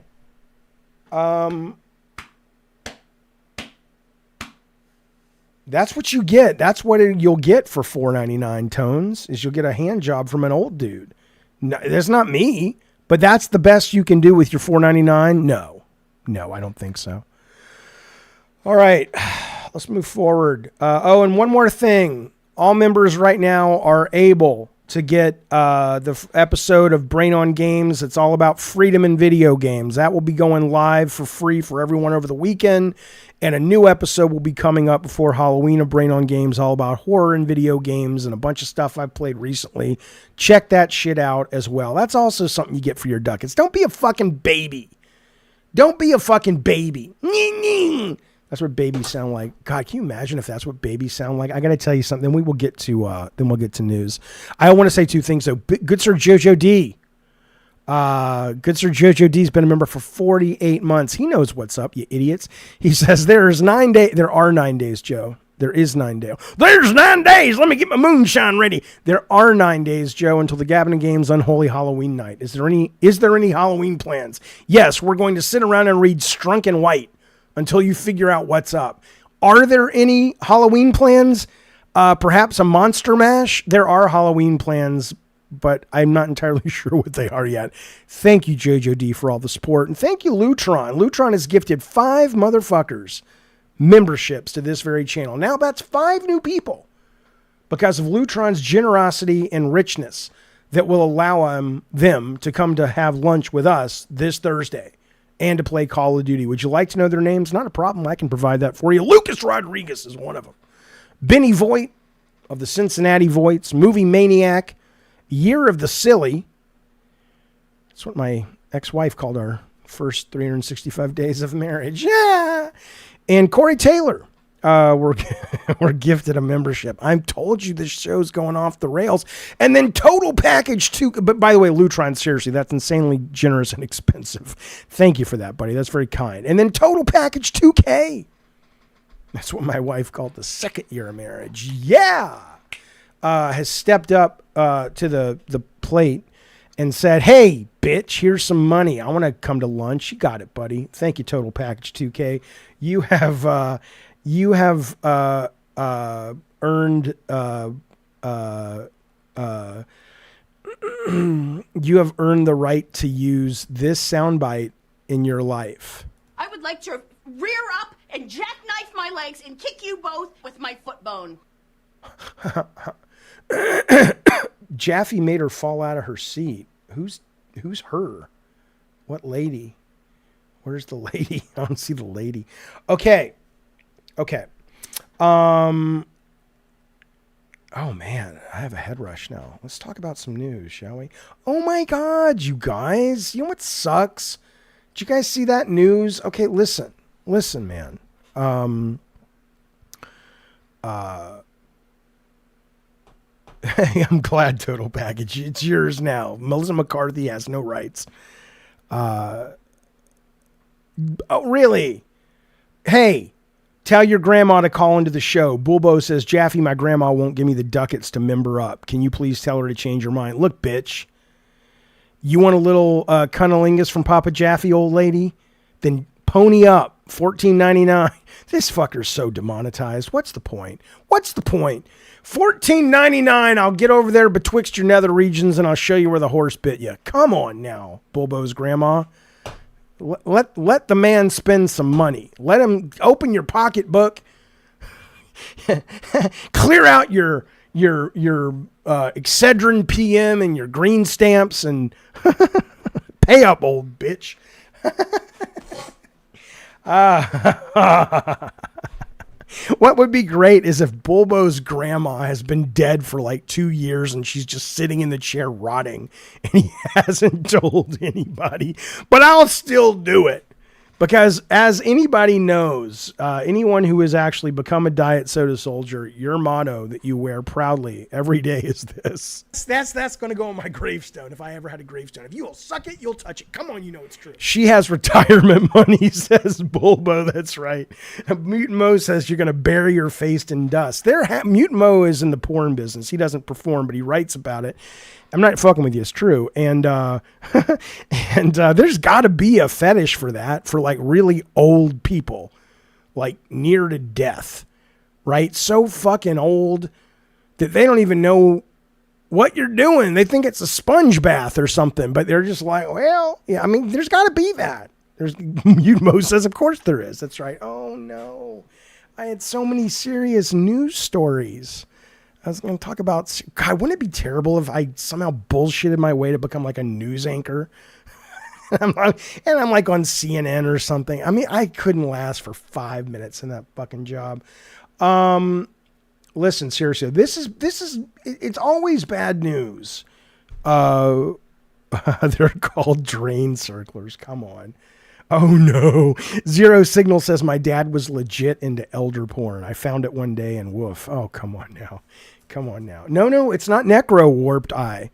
That's what you get. That's what you'll get for $4.99 Tones, is you'll get a hand job from an old dude. No, that's not me, but that's the best you can do with your $4.99. No, I don't think so. All right, let's move forward. And one more thing. All members right now are able to get the episode of Brain on Games. It's all about freedom in video games. That will be going live for free for everyone over the weekend. And a new episode will be coming up before Halloween of Brain on Games, all about horror in video games and a bunch of stuff I've played recently. Check that shit out as well. That's also something you get for your ducats. Don't be a fucking baby. Don't be a fucking baby. That's what babies sound like. God, can you imagine if that's what babies sound like? I got to tell you something. We will get to news. I want to say two things though. Good Sir Jojo D. Good Sir Jojo D's been a member for 48 months. He knows what's up, you idiots. He says there are 9 days, Joe. There is 9 days. There's 9 days. Let me get my moonshine ready. There are 9 days, Joe, until the Gavin and Games Unholy Halloween Night. Is there any Halloween plans? Yes, we're going to sit around and read Strunk and White until you figure out what's up. Are there any Halloween plans? Perhaps a Monster Mash? There are Halloween plans, but I'm not entirely sure what they are yet. Thank you, Jojo D, for all the support. And thank you, Lutron. Lutron has gifted 5 motherfuckers memberships to this very channel. Now that's 5 new people because of Lutron's generosity and richness that will allow them to come to have lunch with us this Thursday and to play Call of Duty. Would you like to know their names? Not a problem. I can provide that for you. Lucas Rodriguez is one of them. Benny Voigt of the Cincinnati Voights, Movie Maniac, Year of the Silly. That's what my ex-wife called our first 365 days of marriage. Yeah. And Corey Taylor were gifted a membership. I've told you this show's going off the rails. And then Total Package 2. But by the way, Lutron, seriously, that's insanely generous and expensive. Thank you for that, buddy. That's very kind. And then Total Package 2K. That's what my wife called the second year of marriage. Yeah. Has stepped up to the plate and said, hey, bitch, here's some money. I want to come to lunch. You got it, buddy. Thank you, Total Package 2K. You have earned you have earned the right to use this soundbite in your life. I would like to rear up and jackknife my legs and kick you both with my foot bone. Jaffe made her fall out of her seat. Who's her? What lady? Where's the lady? I don't see the lady. Okay. Oh man, I have a head rush now. Let's talk about some news, shall we? Oh my God, you guys. You know what sucks? Did you guys see that news? Okay, listen, man. I'm glad, Total Package. It's yours now. Melissa McCarthy has no rights. Oh, really? Hey, tell your grandma to call into the show. Bulbo says, Jaffe, my grandma won't give me the ducats to member up. Can you please tell her to change her mind? Look, bitch. You want a little cunnilingus from Papa Jaffe, old lady? Then pony up. $14.99. This fucker's so demonetized. What's the point? $14.99. I'll get over there betwixt your nether regions and I'll show you where the horse bit you. Come on now, Bulbo's grandma. Let the man spend some money. Let him open your pocketbook. Clear out your Excedrin PM and your green stamps and pay up, old bitch. What would be great is if Bulbo's grandma has been dead for like 2 years and she's just sitting in the chair rotting and he hasn't told anybody, but I'll still do it. Because as anybody knows, anyone who has actually become a diet soda soldier, your motto that you wear proudly every day is this. That's going to go on my gravestone if I ever had a gravestone. If you will suck it, you'll touch it. Come on, you know it's true. She has retirement money, says Bulbo. That's right. Mutant Mo says you're going to bury your face in dust. Mutant Mo is in the porn business. He doesn't perform, but he writes about it. I'm not fucking with you. It's true. And there's got to be a fetish for that, for like really old people, like near to death, right? So fucking old that they don't even know what you're doing. They think it's a sponge bath or something, but they're just like, well, yeah, I mean, there's got to be that. Mo says, of course there is. That's right. Oh, no. I had so many serious news stories. I was going to talk about, God, wouldn't it be terrible if I somehow bullshitted my way to become like a news anchor? and I'm like on CNN or something. I mean, I couldn't last for 5 minutes in that fucking job. Listen, seriously, this is, it's always bad news. They're called drain circlers. Come on. Oh no. Zero Signal says my dad was legit into elder porn. I found it one day and woof. Oh, come on now. Come on now. No, it's not necro, warped eye.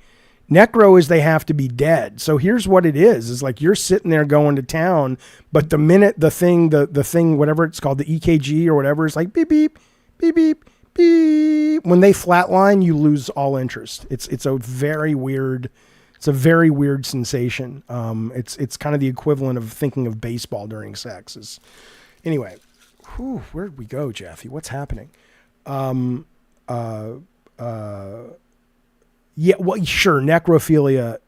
Necro is they have to be dead. So here's what it is like you're sitting there going to town, but the minute the thing, whatever it's called, the EKG or whatever, is like beep, beep, beep, beep, beep. When they flatline, you lose all interest. It's a very weird sensation. It's kind of the equivalent of thinking of baseball during sex. Anyway, where'd we go, Jaffe? What's happening? Yeah, well, sure. Necrophilia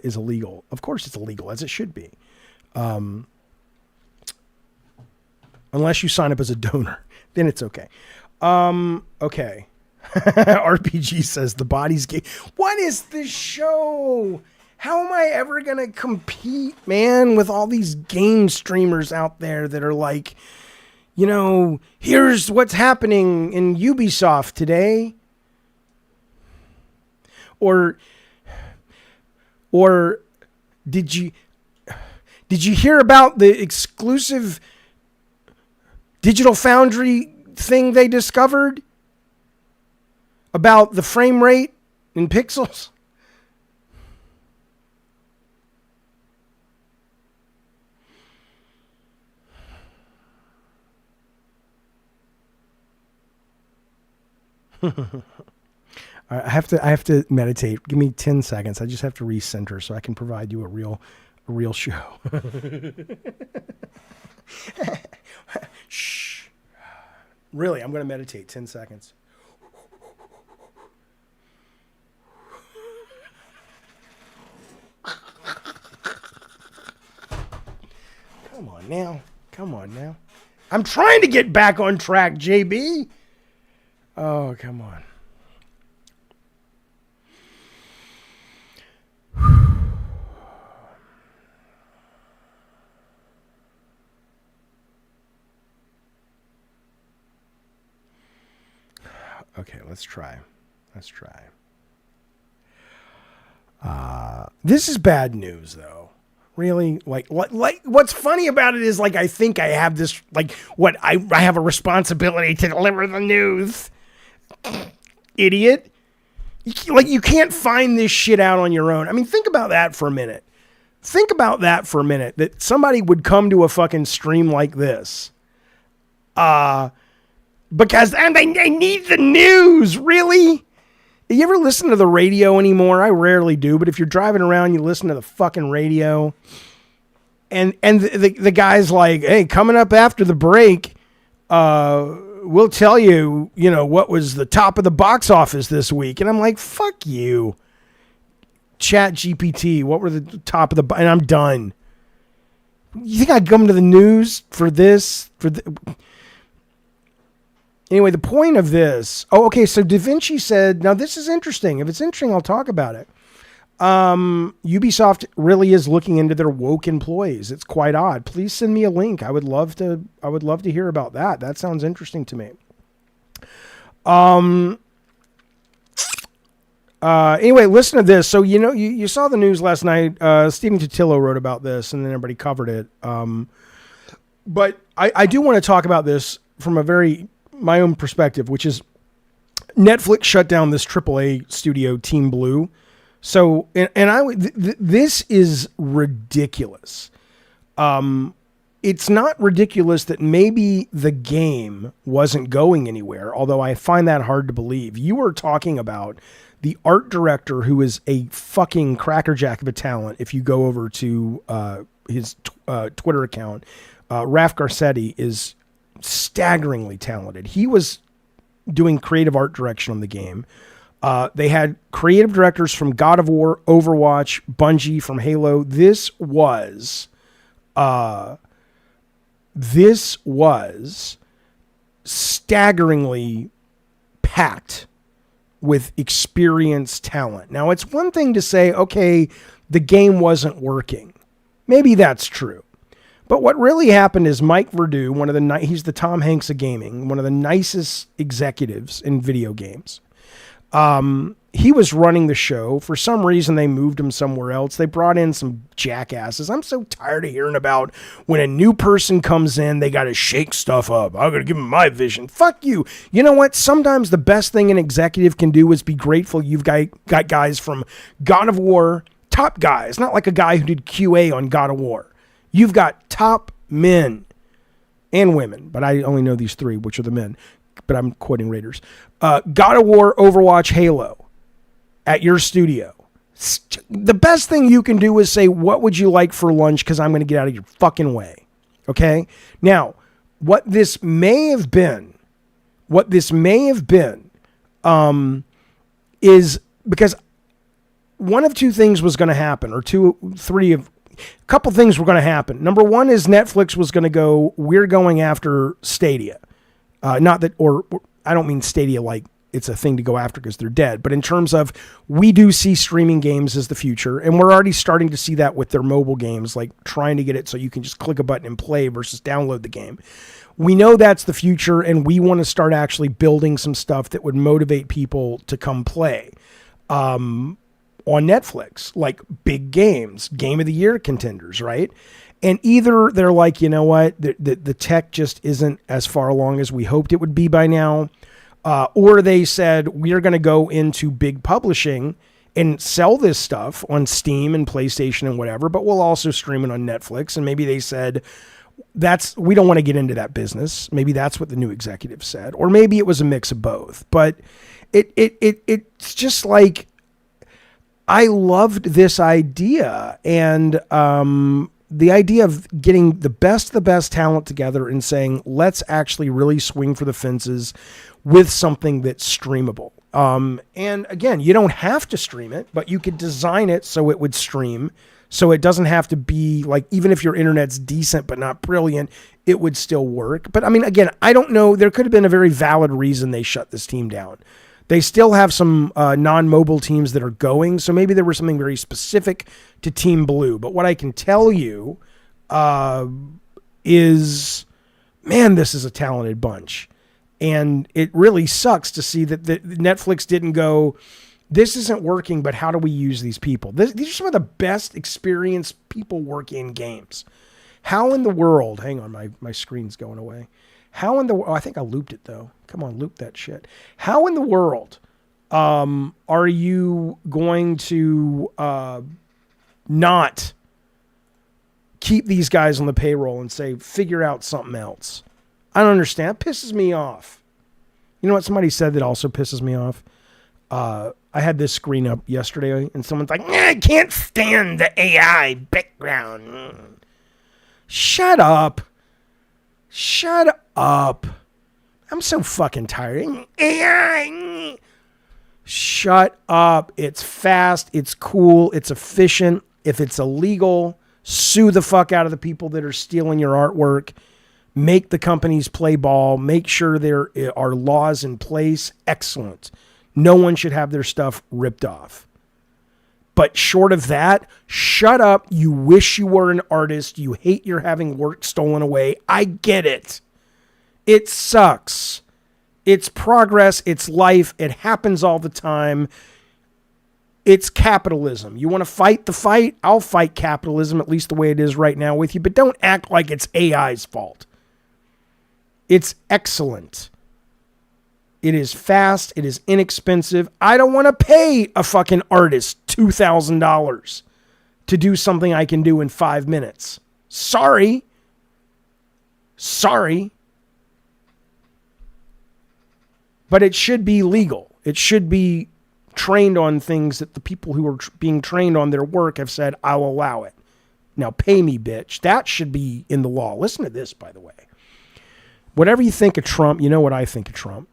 is illegal. Of course it's illegal, as it should be. Unless you sign up as a donor, then it's okay. Okay. RPG says the body's gay. What is this show? How am I ever going to compete, man, with all these game streamers out there that are like, you know, here's what's happening in Ubisoft today. Or did you hear about the exclusive Digital Foundry thing they discovered about the frame rate in pixels? I have to meditate. Give me 10 seconds. I just have to recenter so I can provide you a real show. Shh. Really, I'm going to meditate 10 seconds. Come on now. I'm trying to get back on track, JB. Oh, come on. Okay, let's try. This is bad news, though. Really? Like, what's funny about it is, like, I think I have this, like, I have a responsibility to deliver the news. Idiot. Like, you can't find this shit out on your own. I mean, think about that for a minute. That somebody would come to a fucking stream like this. Because they need the news, really? You ever listen to the radio anymore? I rarely do, but if you're driving around, you listen to the fucking radio. And the guy's like, hey, coming up after the break, we'll tell you, what was the top of the box office this week. And I'm like, fuck you. Chat GPT, what were the top of and I'm done. You think I'd come to the news for this? Anyway, the point of this... Oh, okay, so Da Vinci said... Now, this is interesting. If it's interesting, I'll talk about it. Ubisoft really is looking into their woke employees. It's quite odd. Please send me a link. I would love to hear about that. That sounds interesting to me. Anyway, listen to this. So, you saw the news last night. Stephen Totillo wrote about this, and then everybody covered it. But I do want to talk about this from my own perspective, which is Netflix shut down this AAA studio, Team Blue. So, this is ridiculous. It's not ridiculous that maybe the game wasn't going anywhere, although I find that hard to believe. You are talking about the art director, who is a fucking crackerjack of a talent. If you go over to his Twitter account, Raf Garcetti is staggeringly talented. He was doing creative art direction on the game. They had creative directors from God of War, Overwatch, Bungie from Halo. This was staggeringly packed with experienced talent. Now, it's one thing to say, okay, the game wasn't working. Maybe that's true. But what really happened is Mike Verdu, he's the Tom Hanks of gaming, one of the nicest executives in video games. He was running the show. For some reason, they moved him somewhere else. They brought in some jackasses. I'm so tired of hearing about when a new person comes in, they got to shake stuff up. I'm going to give them my vision. Fuck you. You know what? Sometimes the best thing an executive can do is be grateful you've got guys from God of War, top guys, not like a guy who did QA on God of War. You've got top men and women, but I only know these three, which are the men, but I'm quoting Raiders. God of War, Overwatch, Halo at your studio. The best thing you can do is say, what would you like for lunch? Because I'm going to get out of your fucking way. Okay? Now, what this may have been is because one of two things was going to happen, or a couple things were going to happen. Number one is Netflix was going to go, we're going after Stadia. Not that, or I don't mean Stadia like it's a thing to go after because they're dead, but in terms of we do see streaming games as the future, and we're already starting to see that with their mobile games, like trying to get it so you can just click a button and play versus download the game. We know that's the future, and we want to start actually building some stuff that would motivate people to come play on Netflix, like big games, Game of the Year contenders, right? And either they're like, you know what, the tech just isn't as far along as we hoped it would be by now, or they said, we are going to go into big publishing and sell this stuff on Steam and PlayStation and whatever, but we'll also stream it on Netflix. And maybe they said, we don't want to get into that business. Maybe that's what the new executive said, or maybe it was a mix of both. But it's just like, I loved this idea, and the idea of getting the best talent together and saying, let's actually really swing for the fences with something that's streamable. And again, you don't have to stream it, but you could design it so it would stream. So it doesn't have to be like, even if your internet's decent but not brilliant, it would still work. But I mean, again, I don't know. There could have been a very valid reason they shut this team down. They still have some non-mobile teams that are going, so maybe there was something very specific to Team Blue. But what I can tell you is, man, this is a talented bunch. And it really sucks to see that Netflix didn't go, this isn't working, but how do we use these people? These are some of the best experienced people working in games. How in the world, hang on, my screen's going away. I think I looped it though. Come on, loop that shit. How in the world are you going to not keep these guys on the payroll and say, figure out something else? I don't understand. It pisses me off. You know what somebody said that also pisses me off? I had this screen up yesterday and someone's like, I can't stand the AI background. Shut up. Shut up. I'm so fucking tired. AI. Shut up. It's fast. It's cool. It's efficient. If it's illegal, sue the fuck out of the people that are stealing your artwork. Make the companies play ball. Make sure there are laws in place. Excellent. No one should have their stuff ripped off. But short of that, shut up. You wish you were an artist. You hate you're having work stolen away. I get it. It sucks. It's progress. It's life. It happens all the time. It's capitalism. You want to fight the fight? I'll fight capitalism, at least the way it is right now with you. But don't act like it's AI's fault. It's excellent. It is fast. It is inexpensive. I don't want to pay a fucking artist $2,000 to do something I can do in 5 minutes. Sorry. But it should be legal. It should be trained on things that the people who are being trained on their work have said, I'll allow it. Now pay me, bitch. That should be in the law. Listen to this, by the way. Whatever you think of Trump, you know what I think of Trump.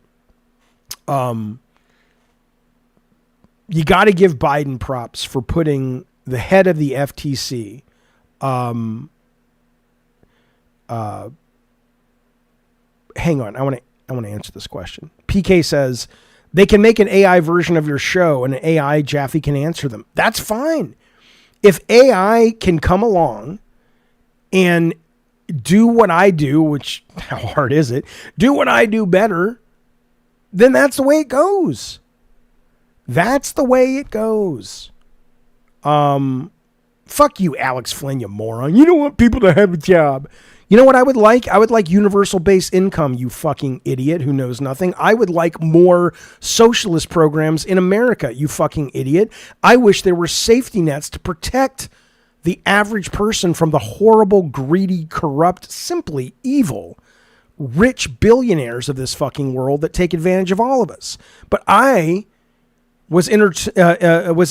You got to give Biden props for putting the head of the FTC, hang on, I want to answer this question. PK says they can make an AI version of your show and an AI Jaffe can answer them. That's fine. If AI can come along and do what I do, which how hard is it? Do what I do better, then that's the way it goes. That's the way it goes. Fuck you, Alex Flynn, you moron. You don't want people to have a job. You know what I would like? I would like universal base income, you fucking idiot who knows nothing. I would like more socialist programs in America, you fucking idiot. I wish there were safety nets to protect the average person from the horrible, greedy, corrupt, simply evil, rich billionaires of this fucking world that take advantage of all of us. But I was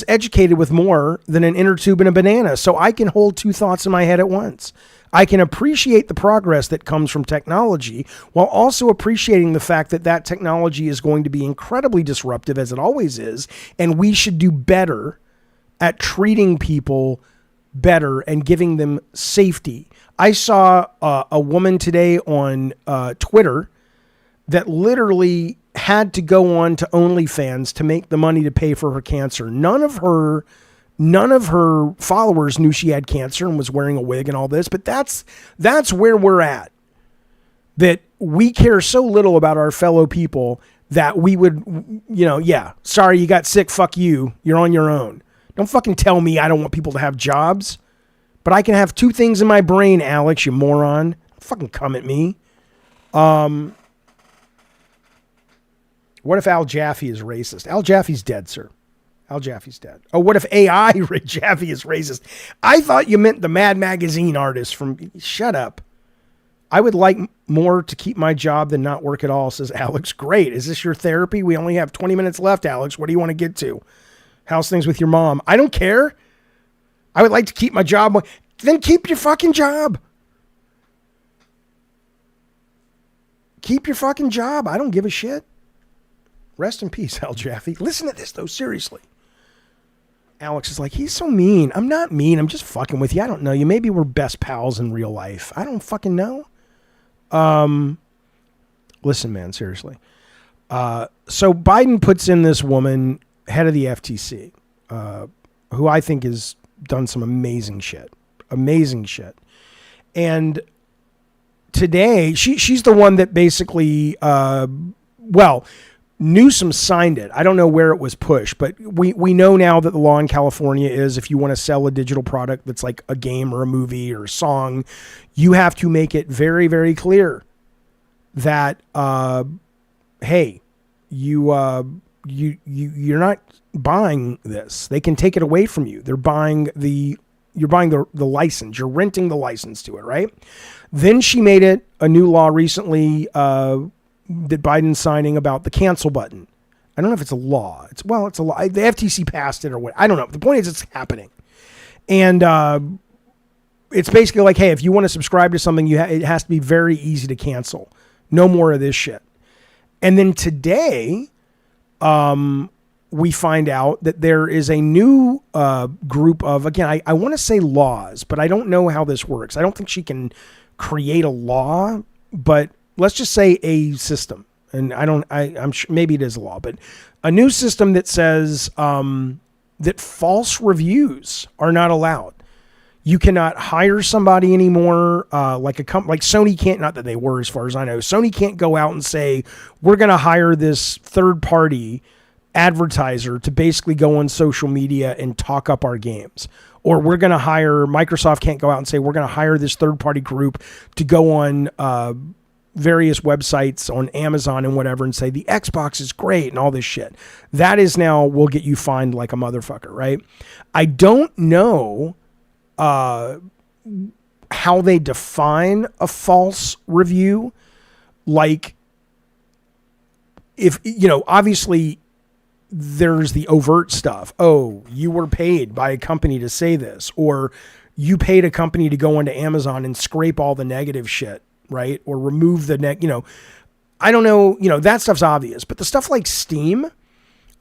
educated with more than an inner tube and a banana, so I can hold two thoughts in my head at once. I can appreciate the progress that comes from technology while also appreciating the fact that that technology is going to be incredibly disruptive, as it always is, and we should do better at treating people better and giving them safety. I saw a woman today on Twitter that literally had to go on to OnlyFans to make the money to pay for her cancer. None of her followers knew she had cancer and was wearing a wig and all this, but that's where we're at. That we care so little about our fellow people that we would, sorry you got sick, fuck you, you're on your own. Don't fucking tell me I don't want people to have jobs, but I can have two things in my brain, Alex, you moron. Don't fucking come at me. What if Al Jaffe is racist? Al Jaffe's dead, sir. Al Jaffe's dead. Oh, what if AI Jaffe is racist? I thought you meant the Mad Magazine artist from... Shut up. I would like more to keep my job than not work at all, says Alex. Great. Is this your therapy? We only have 20 minutes left, Alex. What do you want to get to? How's things with your mom? I don't care. I would like to keep my job. Then keep your fucking job. Keep your fucking job. I don't give a shit. Rest in peace, Al Jaffe. Listen to this, though, seriously. Alex is like, he's so mean. I'm not mean. I'm just fucking with you. I don't know you. Maybe we're best pals in real life. I don't fucking know. Listen, man, seriously. So Biden puts in this woman, head of the FTC, who I think has done some amazing shit. Amazing shit. And today, she's the one that basically, Newsom signed it. I don't know where it was pushed, but we know now that the law in California is if you want to sell a digital product that's like a game or a movie or a song, you have to make it very, very clear that, hey, you're not buying this. They can take it away from you. You're buying the license. You're renting the license to it, right? Then she made it a new law recently, that Biden's signing about the cancel button. I don't know if it's a law. It's a law. The FTC passed it or what. I don't know. The point is it's happening. And it's basically like, hey, if you want to subscribe to something, it has to be very easy to cancel. No more of this shit. And then today, we find out that there is a new group of, again, I want to say laws, but I don't know how this works. I don't think she can create a law, but let's just say a system. And I'm sure maybe it is a law, but a new system that says that false reviews are not allowed. You cannot hire somebody anymore, like Sony can't, not that they were as far as I know, Sony can't go out and say, we're going to hire this third party advertiser to basically go on social media and talk up our games. Or Microsoft can't go out and say, we're going to hire this third party group to go on various websites on Amazon and whatever and say the Xbox is great and all this shit. That is now will get you fined like a motherfucker, right? I don't know how they define a false review. Like, if, obviously there's the overt stuff. Oh, you were paid by a company to say this, or you paid a company to go onto Amazon and scrape all the negative shit right? Or remove the neck, I don't know, that stuff's obvious, but the stuff like Steam,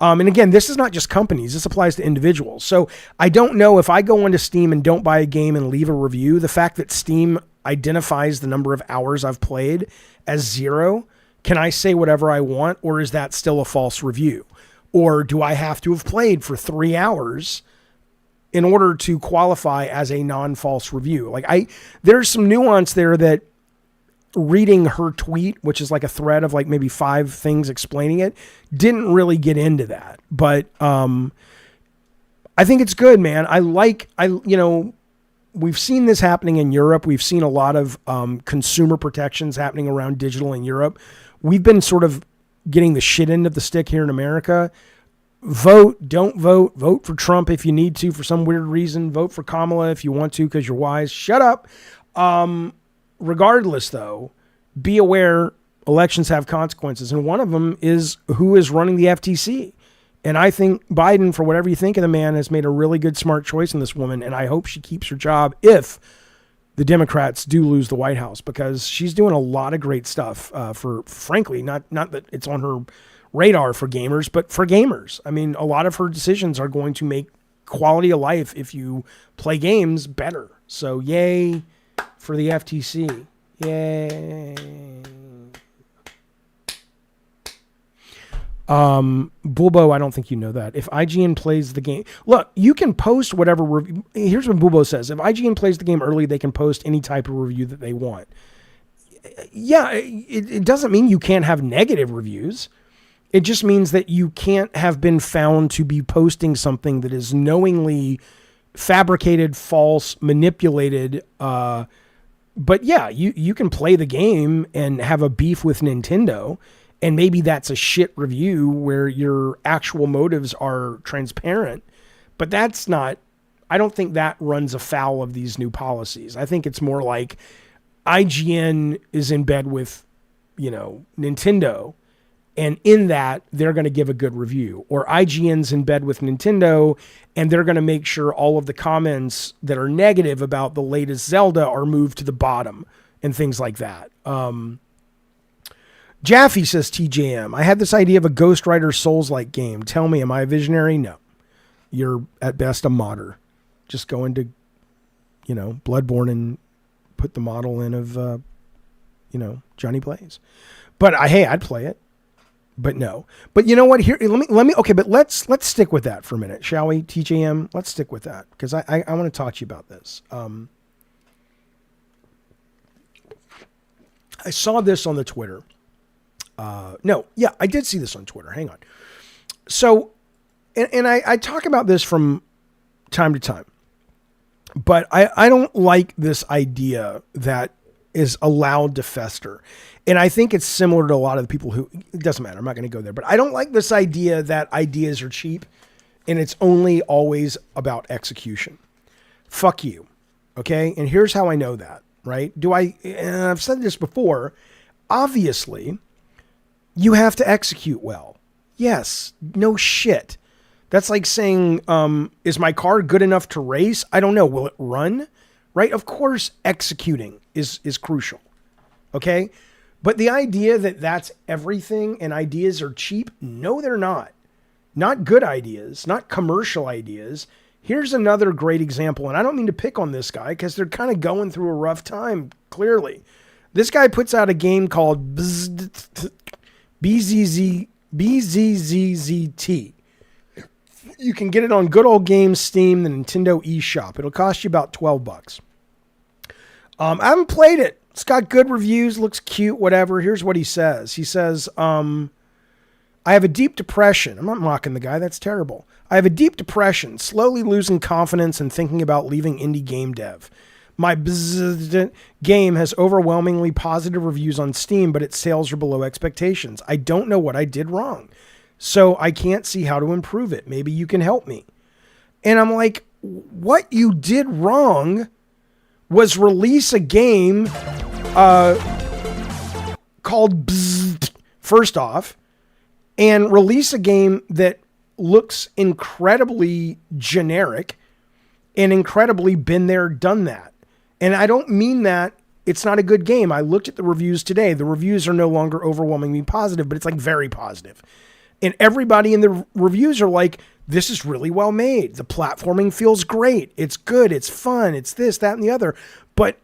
and again, this is not just companies, this applies to individuals. So I don't know if I go onto Steam and don't buy a game and leave a review, the fact that Steam identifies the number of hours I've played as 0, can I say whatever I want, or is that still a false review? Or do I have to have played for 3 hours in order to qualify as a non-false review? There's some nuance there that reading her tweet, which is like a thread of like maybe 5 things explaining it, didn't really get into that. But I think it's good, man. We've seen this happening in Europe. We've seen a lot of consumer protections happening around digital in Europe. We've been sort of getting the shit end of the stick here in America. Vote, don't vote. Vote for Trump if you need to for some weird reason. Vote for Kamala if you want to because you're wise. Shut up. Regardless, though, be aware elections have consequences. And one of them is who is running the FTC. And I think Biden, for whatever you think of the man, has made a really good, smart choice in this woman. And I hope she keeps her job if the Democrats do lose the White House, because she's doing a lot of great stuff for, frankly, not that it's on her radar for gamers, but for gamers. I mean, a lot of her decisions are going to make quality of life if you play games better. So yay for the FTC. Yay. Bulbo, I don't think you know that. If IGN plays the game... Look, you can post whatever review... Here's what Bulbo says. If IGN plays the game early, they can post any type of review that they want. Yeah, it doesn't mean you can't have negative reviews. It just means that you can't have been found to be posting something that is knowingly fabricated, false, manipulated. But yeah, you can play the game and have a beef with Nintendo, and maybe that's a shit review where your actual motives are transparent. But that's not, I don't think that runs afoul of these new policies. I think it's more like IGN is in bed with, Nintendo, and in that, they're going to give a good review. Or IGN's in bed with Nintendo, and they're going to make sure all of the comments that are negative about the latest Zelda are moved to the bottom and things like that. Jaffe says, TJM, I had this idea of a Ghost Rider Souls-like game. Tell me, am I a visionary? No. You're, at best, a modder. Just go into, Bloodborne and put the model in of, Johnny Blaze. But, hey, I'd play it. But no. But you know what? Here, let me. Okay, but let's stick with that for a minute, shall we? TJM, let's stick with that because I want to talk to you about this. I saw this on the Twitter. I did see this on Twitter. Hang on. So, and I talk about this from time to time, but I don't like this idea that is allowed to fester. And I think it's similar to a lot of the people who, it doesn't matter, I'm not going to go there, but I don't like this idea that ideas are cheap and it's only always about execution. Fuck you. Okay. And here's how I know that, right? And I've said this before, obviously you have to execute well. Yes. No shit. That's like saying, is my car good enough to race? I don't know. Will it run? Right? Of course, executing is crucial. Okay. But the idea that that's everything and ideas are cheap, no, they're not. Not good ideas, not commercial ideas. Here's another great example, and I don't mean to pick on this guy because they're kind of going through a rough time, clearly. This guy puts out a game called BZZZT. You can get it on Good Old Games, Steam, the Nintendo eShop. It'll cost you about $12. I haven't played it. It's got good reviews, looks cute, whatever. Here's what he says. He says, I have a deep depression. I'm not mocking the guy. That's terrible. I have a deep depression, slowly losing confidence and thinking about leaving indie game dev. My game has overwhelmingly positive reviews on Steam, but its sales are below expectations. I don't know what I did wrong, so I can't see how to improve it. Maybe you can help me. And I'm like, what you did wrong was release a game called Bzzzt, first off, and release a game that looks incredibly generic and incredibly been there, done that. And I don't mean that it's not a good game. I looked at the reviews today. The reviews are no longer overwhelmingly positive, but it's like very positive. And everybody in the reviews are like, this is really well made. The platforming feels great. It's good. It's fun. It's this, that, and the other. But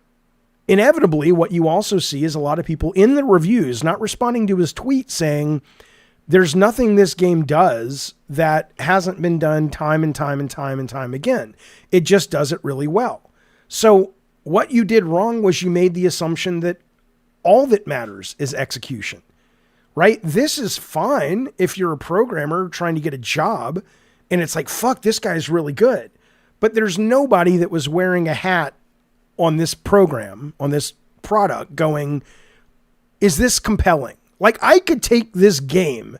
inevitably, what you also see is a lot of people in the reviews not responding to his tweet saying, there's nothing this game does that hasn't been done time and time and time and time again. It just does it really well. So what you did wrong was you made the assumption that all that matters is execution, right? This is fine if you're a programmer trying to get a job and it's like, fuck, this guy's really good. But there's nobody that was wearing a hat on this program, on this product going, is this compelling? Like, I could take this game,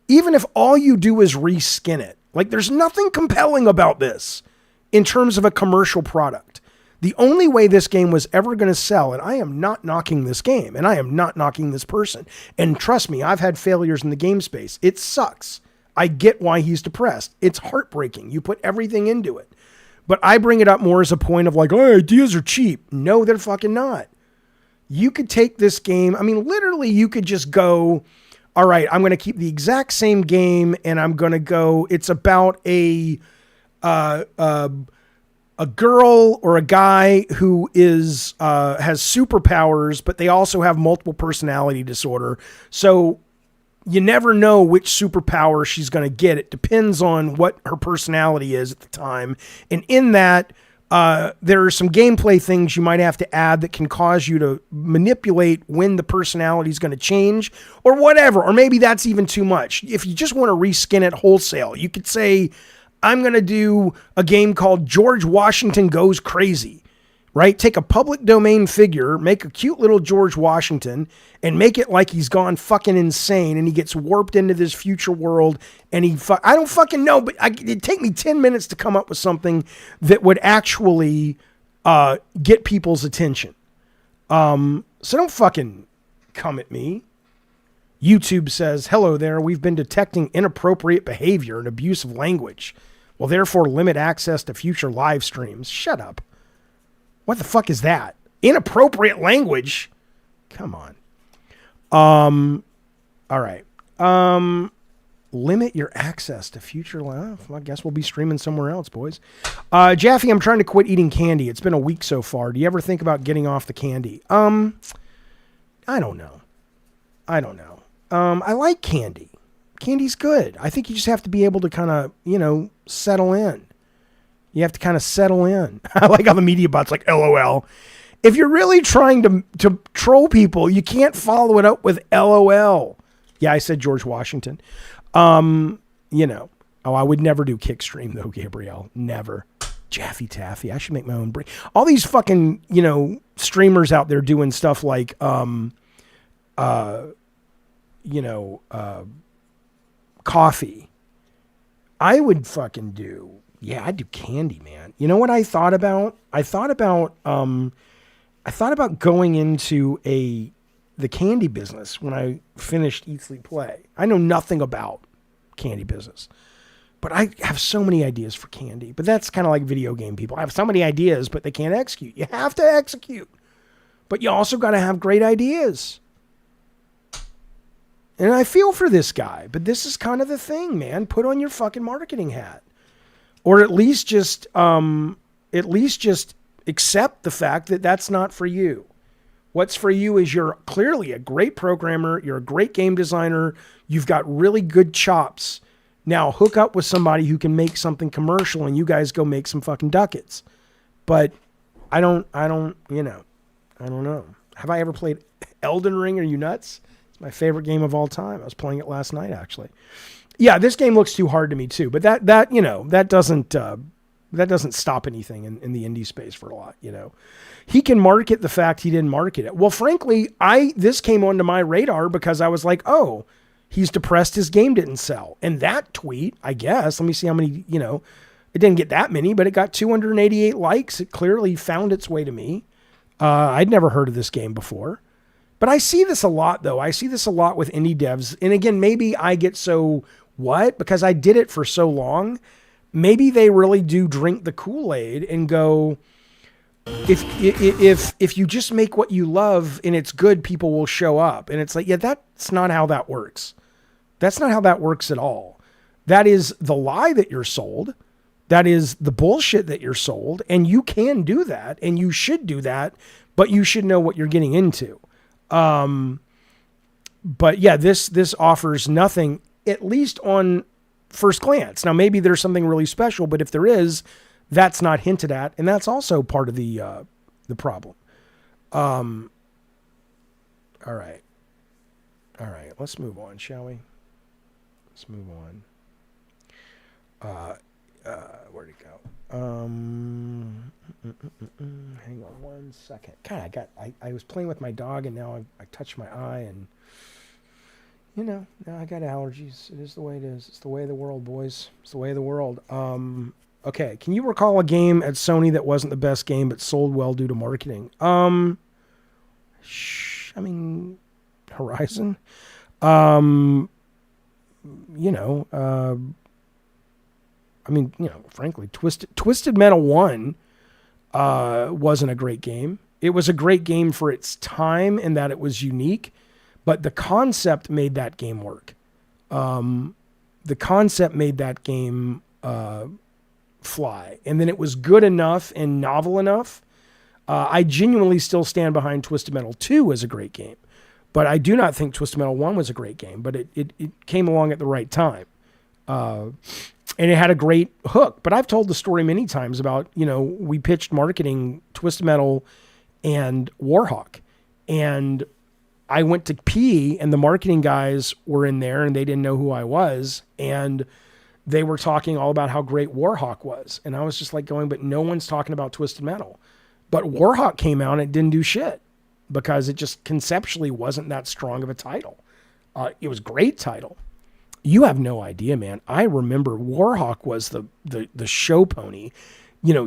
even if all you do is reskin it. Like, there's nothing compelling about this in terms of a commercial product. The only way this game was ever going to sell, and I am not knocking this game, and I am not knocking this person. And trust me, I've had failures in the game space. It sucks. I get why he's depressed. It's heartbreaking. You put everything into it. But I bring it up more as a point of like, oh, ideas are cheap. No, they're fucking not. You could take this game. I mean, literally, you could just go, all right, I'm going to keep the exact same game, and I'm going to go, it's about a girl or a guy who is has superpowers, but they also have multiple personality disorder. So you never know which superpower she's going to get. It depends on what her personality is at the time. And in that, there are some gameplay things you might have to add that can cause you to manipulate when the personality is going to change or whatever. Or maybe that's even too much. If you just want to reskin it wholesale, you could say, I'm going to do a game called George Washington Goes Crazy, right? Take a public domain figure, make a cute little George Washington, and make it like he's gone fucking insane and he gets warped into this future world and I don't fucking know, but it'd take me 10 minutes to come up with something that would actually get people's attention. So don't fucking come at me. YouTube says, hello there, we've been detecting inappropriate behavior and abusive language. Will therefore limit access to future live streams. Shut up. What the fuck is that? Inappropriate language? Come on. All right. Limit your access to future live. I guess we'll be streaming somewhere else, boys. Jaffe, I'm trying to quit eating candy. It's been a week so far. Do you ever think about getting off the candy? I don't know. I like candy. Candy's good. I think you just have to be able to kind of, settle in. You have to kind of settle in. I like how the media bot's like, LOL. If you're really trying to troll people, you can't follow it up with LOL. Yeah, I said George Washington. Oh, I would never do Kickstream though, Gabrielle. Never. Jaffe Taffy. I should make my own break. All these fucking, streamers out there doing stuff like, coffee. I would fucking do. Yeah, I'd do candy, man. You know what I thought about? I thought about going into the candy business when I finished Eat, Sleep, Play. I know nothing about candy business, but I have so many ideas for candy. But that's kind of like video game people. I have so many ideas, but they can't execute. You have to execute, but you also got to have great ideas. And I feel for this guy, but this is kind of the thing, man. Put on your fucking marketing hat. Or at least just accept the fact that that's not for you. What's for you is you're clearly a great programmer. You're a great game designer. You've got really good chops. Now hook up with somebody who can make something commercial and you guys go make some fucking ducats. But I don't know. Have I ever played Elden Ring? Are you nuts? It's my favorite game of all time. I was playing it last night, actually. Yeah, this game looks too hard to me too, but that doesn't stop anything in the indie space for a lot. He can market the fact he didn't market it. Well, frankly, this came onto my radar because I was like, oh, he's depressed his game didn't sell. And that tweet, I guess, let me see how many, it didn't get that many, but it got 288 likes. It clearly found its way to me. I'd never heard of this game before. But I see this a lot, though. I see this a lot with indie devs. And again, maybe I get so because I did it for so long. Maybe they really do drink the Kool-Aid and go, if you just make what you love and it's good, people will show up. And it's like, yeah, that's not how that works. That's not how that works at all. That is the lie that you're sold. That is the bullshit that you're sold. And you can do that and you should do that, but you should know what you're getting into. But yeah, this offers nothing, at least on first glance. Now, maybe there's something really special, but if there is, that's not hinted at. And that's also part of the problem. All right. Let's move on, shall we? Let's move on. Where'd it go? Hang on one second. God, I was playing with my dog and now I touched my eye and, now I got allergies. It is the way it is. It's the way of the world, boys. It's the way of the world. Okay. Can you recall a game at Sony that wasn't the best game but sold well due to marketing? Horizon. Frankly, Twisted Metal 1 wasn't a great game. It was a great game for its time in that it was unique, but the concept made that game work. The concept made that game fly. And then it was good enough and novel enough. I genuinely still stand behind Twisted Metal 2 as a great game, but I do not think Twisted Metal 1 was a great game, but it came along at the right time. And it had a great hook. But I've told the story many times about, we pitched marketing Twisted Metal and Warhawk. And I went to pee and the marketing guys were in there and they didn't know who I was. And they were talking all about how great Warhawk was. And I was just like going, but no one's talking about Twisted Metal. But Warhawk came out and it didn't do shit because it just conceptually wasn't that strong of a title. It was a great title. You have no idea, man. I remember Warhawk was the show pony.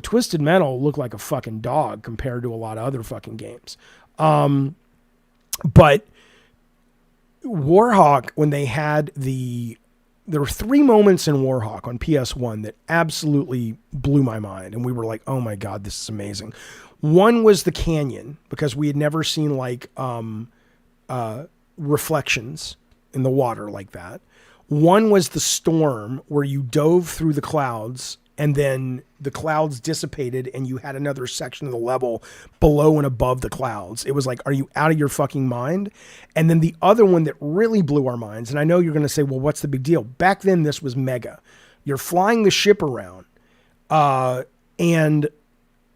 Twisted Metal looked like a fucking dog compared to a lot of other fucking games. But Warhawk, when they had there were 3 moments in Warhawk on PS1 that absolutely blew my mind. And we were like, oh my God, this is amazing. One was the canyon, because we had never seen reflections in the water like that. One was the storm where you dove through the clouds and then the clouds dissipated and you had another section of the level below and above the clouds. It was like, are you out of your fucking mind? And then the other one that really blew our minds, and I know you're going to say, well, what's the big deal? Back then, this was mega. You're flying the ship around and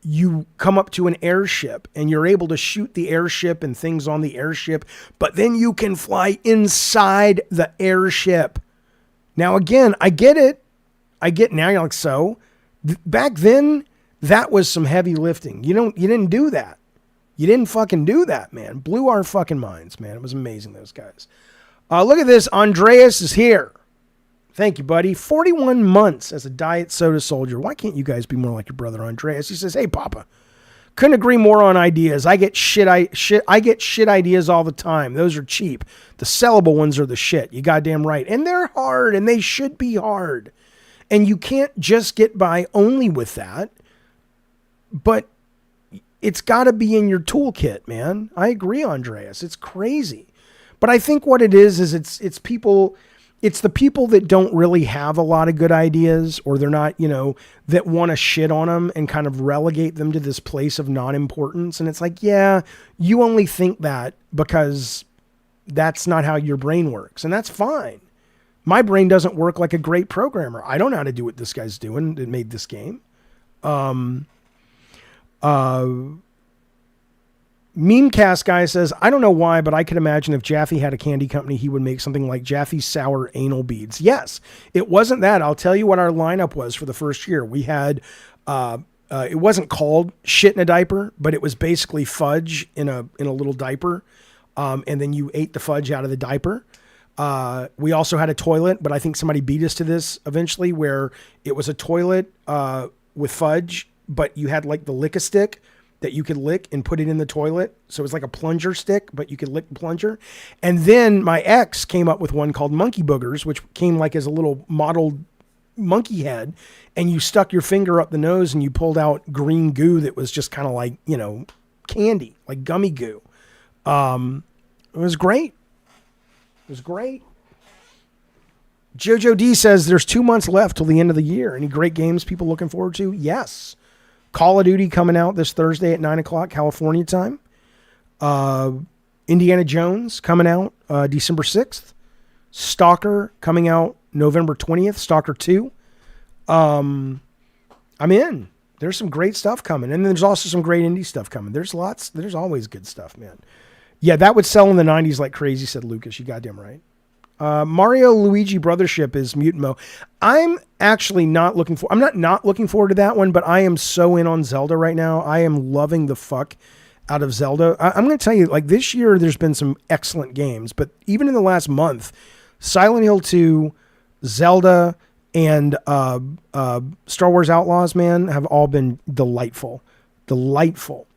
you come up to an airship and you're able to shoot the airship and things on the airship, but then you can fly inside the airship. Now, again, I get it. Now you're like, so back then that was some heavy lifting. You didn't do that. You didn't fucking do that, man. Blew our fucking minds, man. It was amazing, those guys. Look at this. Andreas is here. Thank you, buddy. 41 months as a diet soda soldier. Why can't you guys be more like your brother Andreas? He says, hey, Papa, couldn't agree more on ideas. I get shit ideas all the time. Those are cheap. The sellable ones are the shit. You goddamn right. And they're hard, and they should be hard. And you can't just get by only with that. But it's got to be in your toolkit, man. I agree, Andreas. It's crazy. But I think what it is it's people... It's the people that don't really have a lot of good ideas, or they're not, that want to shit on them and kind of relegate them to this place of non-importance. And it's like, yeah, you only think that because that's not how your brain works. And that's fine. My brain doesn't work like a great programmer. I don't know how to do what this guy's doing that made this game. Memecast guy says, I don't know why, but I could imagine if Jaffe had a candy company, he would make something like Jaffe Sour Anal Beads. Yes, it wasn't that. I'll tell you what our lineup was for the first year. We had, it wasn't called shit in a diaper, but it was basically fudge in a little diaper. And then you ate the fudge out of the diaper. We also had a toilet, but I think somebody beat us to this eventually, where it was a toilet, with fudge, but you had like the lick-a-stick that you could lick and put it in the toilet. So it was like a plunger stick, but you could lick the plunger. And then my ex came up with one called Monkey Boogers, which came like as a little mottled monkey head and you stuck your finger up the nose and you pulled out green goo that was just kind of like, candy, like gummy goo. It was great. It was great. Jojo D says there's 2 months left till the end of the year. Any great games people looking forward to? Yes. Call of Duty coming out this Thursday at 9:00 California time. Indiana Jones coming out December 6th. Stalker coming out November 20th. Stalker 2. I'm in. There's some great stuff coming. And there's also some great indie stuff coming. There's always good stuff, man. Yeah, that would sell in the 90s like crazy, said Lucas. You goddamn right. Mario Luigi Brothership is Mutant Mo. I'm actually not looking forward to that one, but I am so in on Zelda right now. I am loving the fuck out of Zelda. I'm going to tell you, like, this year there's been some excellent games, but even in the last month, Silent Hill 2, Zelda, and Star Wars Outlaws, man, have all been delightful. Delightful.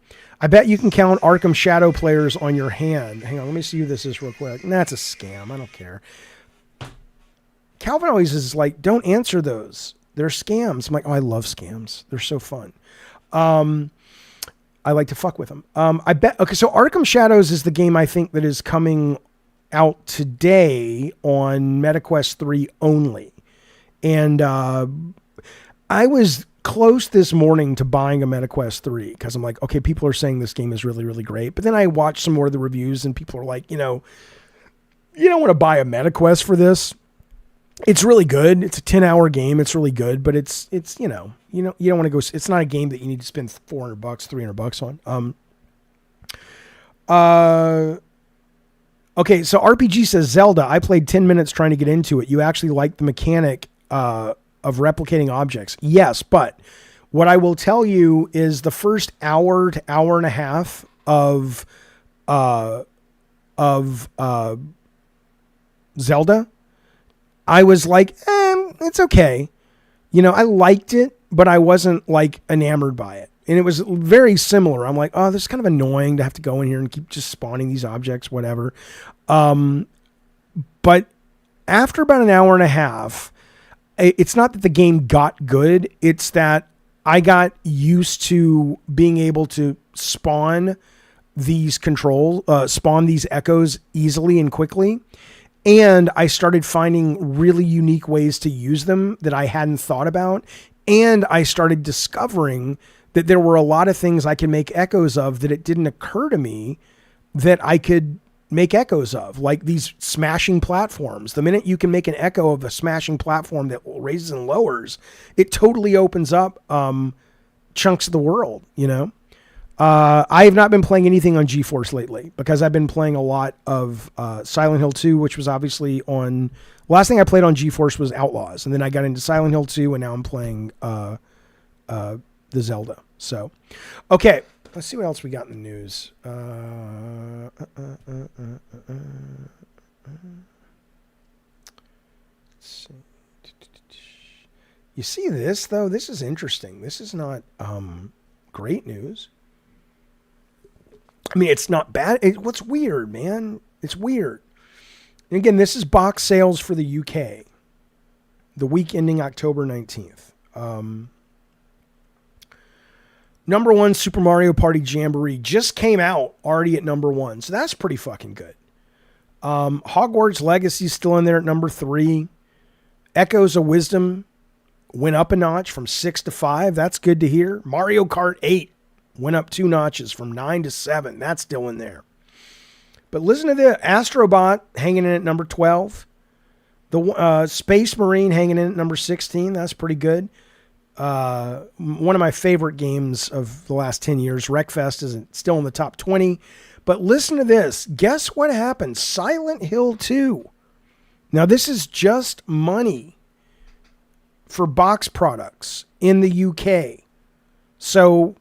I bet you can count Arkham Shadow players on your hand. Hang on, let me see who this is real quick. That's a scam. I don't care. Calvin always is like, don't answer those. They're scams. I'm like, oh, I love scams. They're so fun. I like to fuck with them. I bet. Okay, so Arkham Shadows is the game I think that is coming out today on MetaQuest 3 only. And I was close this morning to buying a MetaQuest 3 because I'm like, okay, people are saying this game is really, really great. But then I watched some more of the reviews and people are like, you don't want to buy a MetaQuest for this. It's really good. It's a 10-hour game. It's really good, but it's you don't want to go. It's not a game that you need to spend $400, $300 on. Okay, so RPG says Zelda. I played 10 minutes trying to get into it. You actually like the mechanic of replicating objects. Yes, but what I will tell you is the first hour to hour and a half of Zelda, I was like, it's okay. I liked it, but I wasn't like enamored by it. And it was very similar. I'm like, oh, this is kind of annoying to have to go in here and keep just spawning these objects, whatever. But after about an hour and a half, it's not that the game got good. It's that I got used to being able to spawn these echoes easily and quickly. And I started finding really unique ways to use them that I hadn't thought about. And I started discovering that there were a lot of things I could make echoes of that it didn't occur to me that I could make echoes of, like these smashing platforms. The minute you can make an echo of a smashing platform that raises and lowers, it totally opens up chunks of the world, I have not been playing anything on GeForce lately because I've been playing a lot of Silent Hill 2, which was obviously on... Last thing I played on GeForce was Outlaws, and then I got into Silent Hill 2, and now I'm playing the Zelda. So, okay, let's see what else we got in the news. Let's see. You see this, though? This is interesting. This is not great news. I mean, it's not bad. What's weird, man? It's weird. And again, this is box sales for the UK. The week ending October 19th. Number 1, Super Mario Party Jamboree just came out already at number 1. So that's pretty fucking good. Hogwarts Legacy is still in there at number 3. Echoes of Wisdom went up a notch from 6 to 5. That's good to hear. Mario Kart 8 went up 2 notches from 9 to 7. That's still in there. But listen to the Astrobot hanging in at number 12. The Space Marine hanging in at number 16. That's pretty good. One of my favorite games of the last 10 years. Wreckfest is still in the top 20. But listen to this. Guess what happened? Silent Hill 2. Now, this is just money for box products in the UK. So,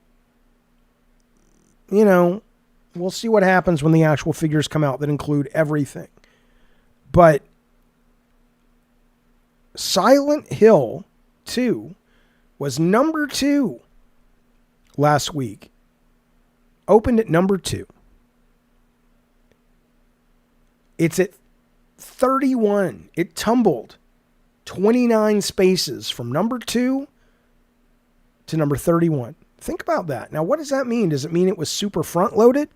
we'll see what happens when the actual figures come out that include everything. But Silent Hill 2 was number 2 last week. Opened at number 2. It's at 31. It tumbled 29 spaces from number 2 to number 31. Think about that. Now, what does that mean? Does it mean it was super front-loaded?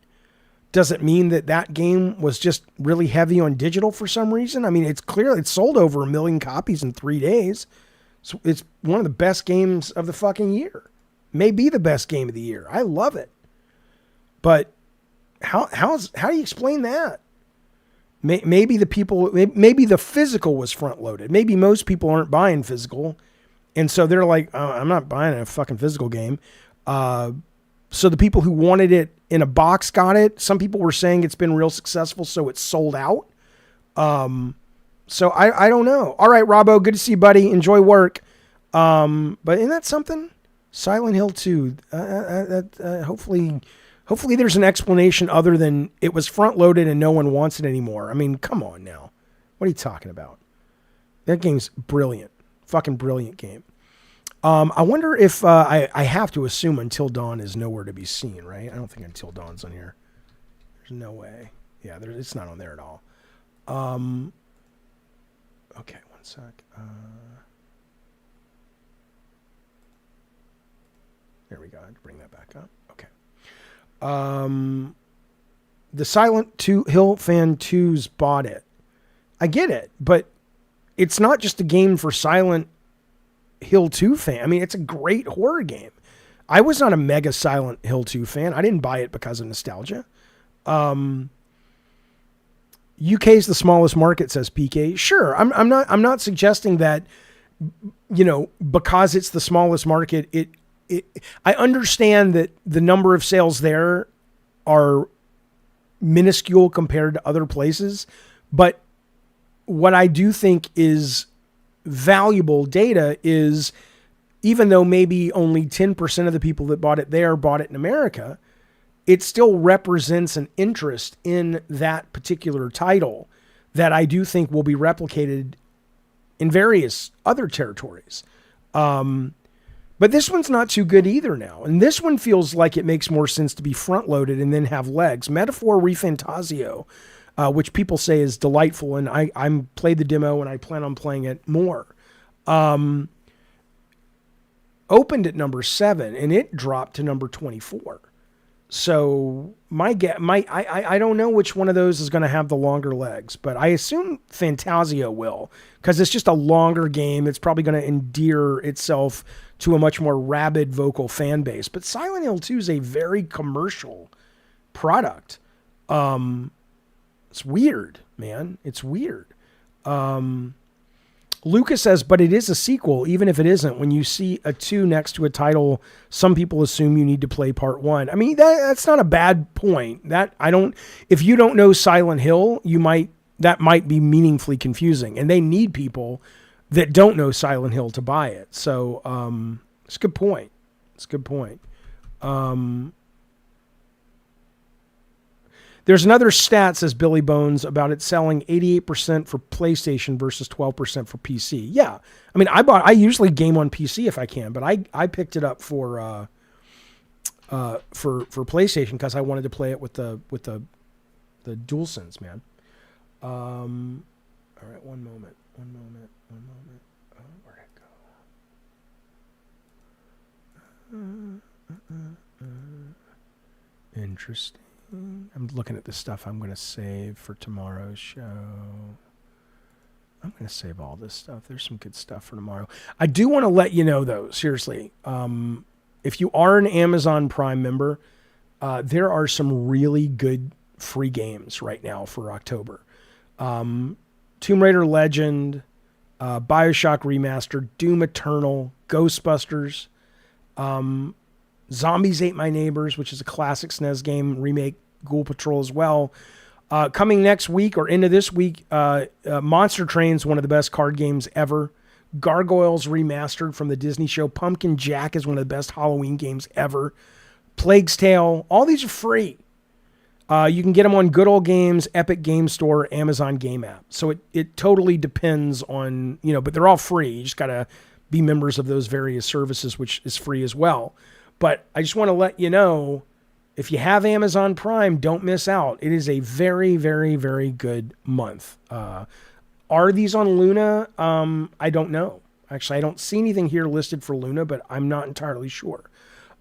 Does it mean that that game was just really heavy on digital for some reason? I mean, it's clear it's sold over 1 million copies in 3 days. So it's one of the best games of the fucking year. Maybe the best game of the year. I love it. But how do you explain that? Maybe the physical was front-loaded. Maybe most people aren't buying physical. And so they're like, oh, I'm not buying a fucking physical game. So the people who wanted it in a box got it. Some people were saying it's been real successful, so it's sold out. So I don't know. All right, Robbo, good to see you, buddy. Enjoy work. But isn't that something? Silent Hill 2. Hopefully there's an explanation other than it was front-loaded and no one wants it anymore. I mean, come on now. What are you talking about? That game's brilliant. Fucking brilliant game. I wonder if I have to assume Until Dawn is nowhere to be seen, right? I don't think Until Dawn's on here. There's no way. Yeah, it's not on there at all. Okay, one sec. There we go. I can bring that back up. Okay. The Silent Hill fan 2s bought it. I get it, but it's not just a game for Silent Hill 2 fan. I mean, it's a great horror game. I was not a mega Silent Hill 2 fan. I didn't buy it because of nostalgia. UK's the smallest market, says PK. Sure, I'm not suggesting that, because it's the smallest market, I understand that the number of sales there are minuscule compared to other places, but what I do think is valuable data is, even though maybe only 10% of the people that bought it there bought it in America, it still represents an interest in that particular title that I do think will be replicated in various other territories. But this one's not too good either now. And this one feels like it makes more sense to be front-loaded and then have legs. Metaphor Refantasio, which people say is delightful, and I'm played the demo and I plan on playing it more. Opened at number 7 and it dropped to number 24. So I don't know which one of those is going to have the longer legs, but I assume Fantasio will, because it's just a longer game. It's probably going to endear itself to a much more rabid vocal fan base. But Silent Hill 2 is a very commercial product. It's weird, man. It's weird. Lucas says, but it is a sequel, even if it isn't. When you see a 2 next to a title, some people assume you need to play part 1. I mean, that's not a bad point. If you don't know Silent Hill, that might be meaningfully confusing, and they need people that don't know Silent Hill to buy it. So, it's a good point. It's a good point. There's another stat, says Billy Bones, about it selling 88% for PlayStation versus 12% for PC. Yeah. I mean, I usually game on PC if I can, but I picked it up for PlayStation because I wanted to play it with the DualSense, man. All right, one moment. Oh, where'd it go? Interesting. I'm looking at the stuff I'm going to save for tomorrow's show. I'm going to save all this stuff. There's some good stuff for tomorrow. I do want to let you know, though, seriously, if you are an Amazon Prime member, there are some really good free games right now for October. Tomb Raider Legend, BioShock Remastered, Doom Eternal, Ghostbusters, Zombies Ate My Neighbors, which is a classic SNES game, remake, Ghoul Patrol as well. Coming next week or into this week, Monster Train's one of the best card games ever. Gargoyles Remastered from the Disney show. Pumpkin Jack is one of the best Halloween games ever. Plague's Tale. All these are free. You can get them on Good Old Games, Epic Game Store, Amazon Game App. So it totally depends on, but they're all free. You just got to be members of those various services, which is free as well. But I just want to let you know, if you have Amazon Prime, don't miss out. It is a very, very, very good month. Are these on Luna? I don't know. Actually, I don't see anything here listed for Luna, but I'm not entirely sure.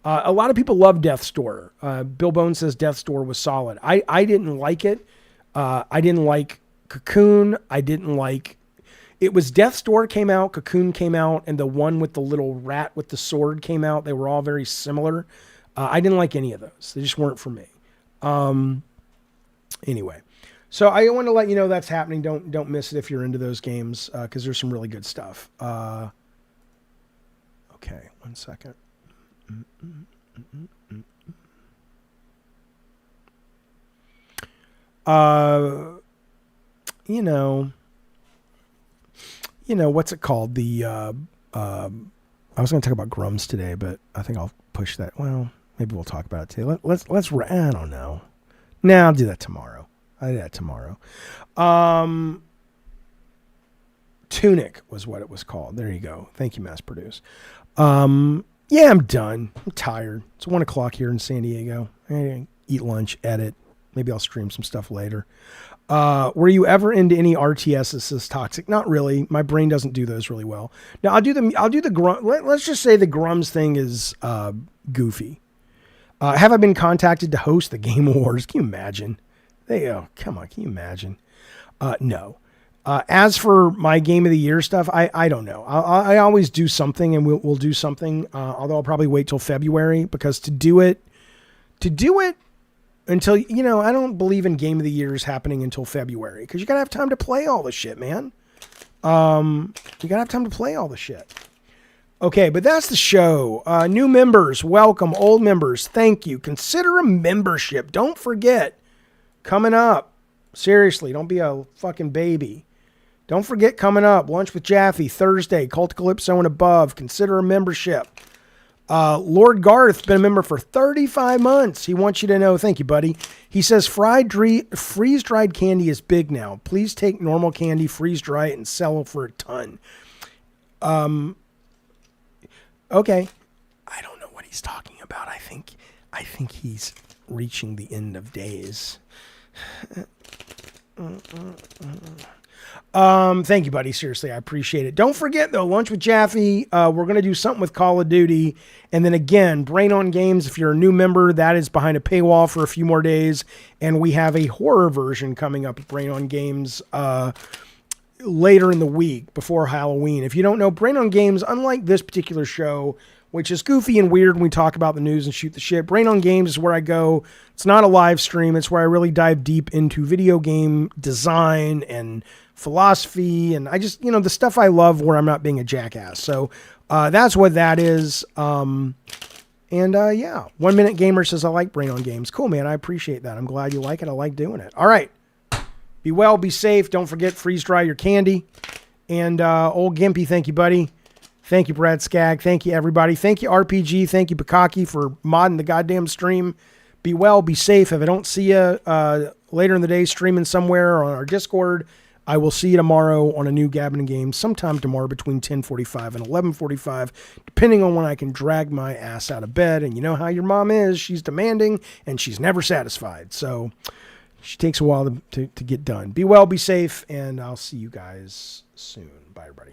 A lot of people love Death's Door. Bill Bone says Death's Door was solid. I didn't like it. I didn't like Cocoon. I didn't like... It was Death's Door came out, Cocoon came out, and the one with the little rat with the sword came out. They were all very similar. I didn't like any of those. They just weren't for me. Anyway, so I want to let you know that's happening. Don't miss it if you're into those games, because there's some really good stuff. Okay, 1 second. You know, what's it called? I was going to talk about Grums today, but I think I'll push that. Well, maybe we'll talk about it today. Let's I don't know. Nah, I'll do that tomorrow. I'll do that tomorrow. Tunic was what it was called. There you go. Thank you, Mass Produce. Yeah, I'm done. I'm tired. It's 1 o'clock here in San Diego. I eat lunch, edit. Maybe I'll stream some stuff later. Were you ever into any RTSs this toxic? Not really. My brain doesn't do those really well. Now I'll do the Grum. Let's just say the Grums thing is goofy. Have I been contacted to host the Game Awards? Can you imagine? Come on. Can you imagine? No. As for my Game of the Year stuff, I don't know. I always do something, and we'll do something. Although I'll probably wait till February, because to do it until, I don't believe in Game of the Years happening until February, because you gotta have time to play all the shit, man. You gotta have time to play all the shit. Okay, but that's the show. New members, welcome. Old members, thank you. Consider a membership. Don't forget, coming up. Seriously, don't be a fucking baby. Don't forget, coming up, Lunch with Jaffe, Thursday, Cult of Calypso and above. Consider a membership. Lord Garth, been a member for 35 months. He wants you to know, thank you, buddy. He says, freeze-dried candy is big now. Please take normal candy, freeze-dry it, and sell it for a ton. Okay. I don't know what he's talking about. I think he's reaching the end of days. Thank you, buddy. Seriously, I appreciate it. Don't forget, though, Lunch with Jaffe. We're going to do something with Call of Duty. And then again, Brain on Games, if you're a new member, that is behind a paywall for a few more days. And we have a horror version coming up at Brain on Games later in the week before Halloween. If you don't know, Brain on Games, unlike this particular show, which is goofy and weird when we talk about the news and shoot the shit, Brain on Games is where I go. It's not a live stream. It's where I really dive deep into video game design and philosophy, and I just, the stuff I love where I'm not being a jackass. So that's what that is. Yeah, 1 Minute Gamer says, I like Brain on Games. Cool, man. I appreciate that. I'm glad you like it. I like doing it. All right. Be well, be safe. Don't forget, freeze dry your candy. And old Gimpy, thank you, buddy. Thank you, Brad Skagg. Thank you, everybody. Thank you, RPG. Thank you, Bukaki, for modding the goddamn stream. Be well, be safe. If I don't see you later in the day streaming somewhere on our Discord, I will see you tomorrow on a new Gabbin' Games, sometime tomorrow between 10:45 and 11:45, depending on when I can drag my ass out of bed. And you know how your mom is. She's demanding, and she's never satisfied. So she takes a while to get done. Be well, be safe, and I'll see you guys soon. Bye, everybody.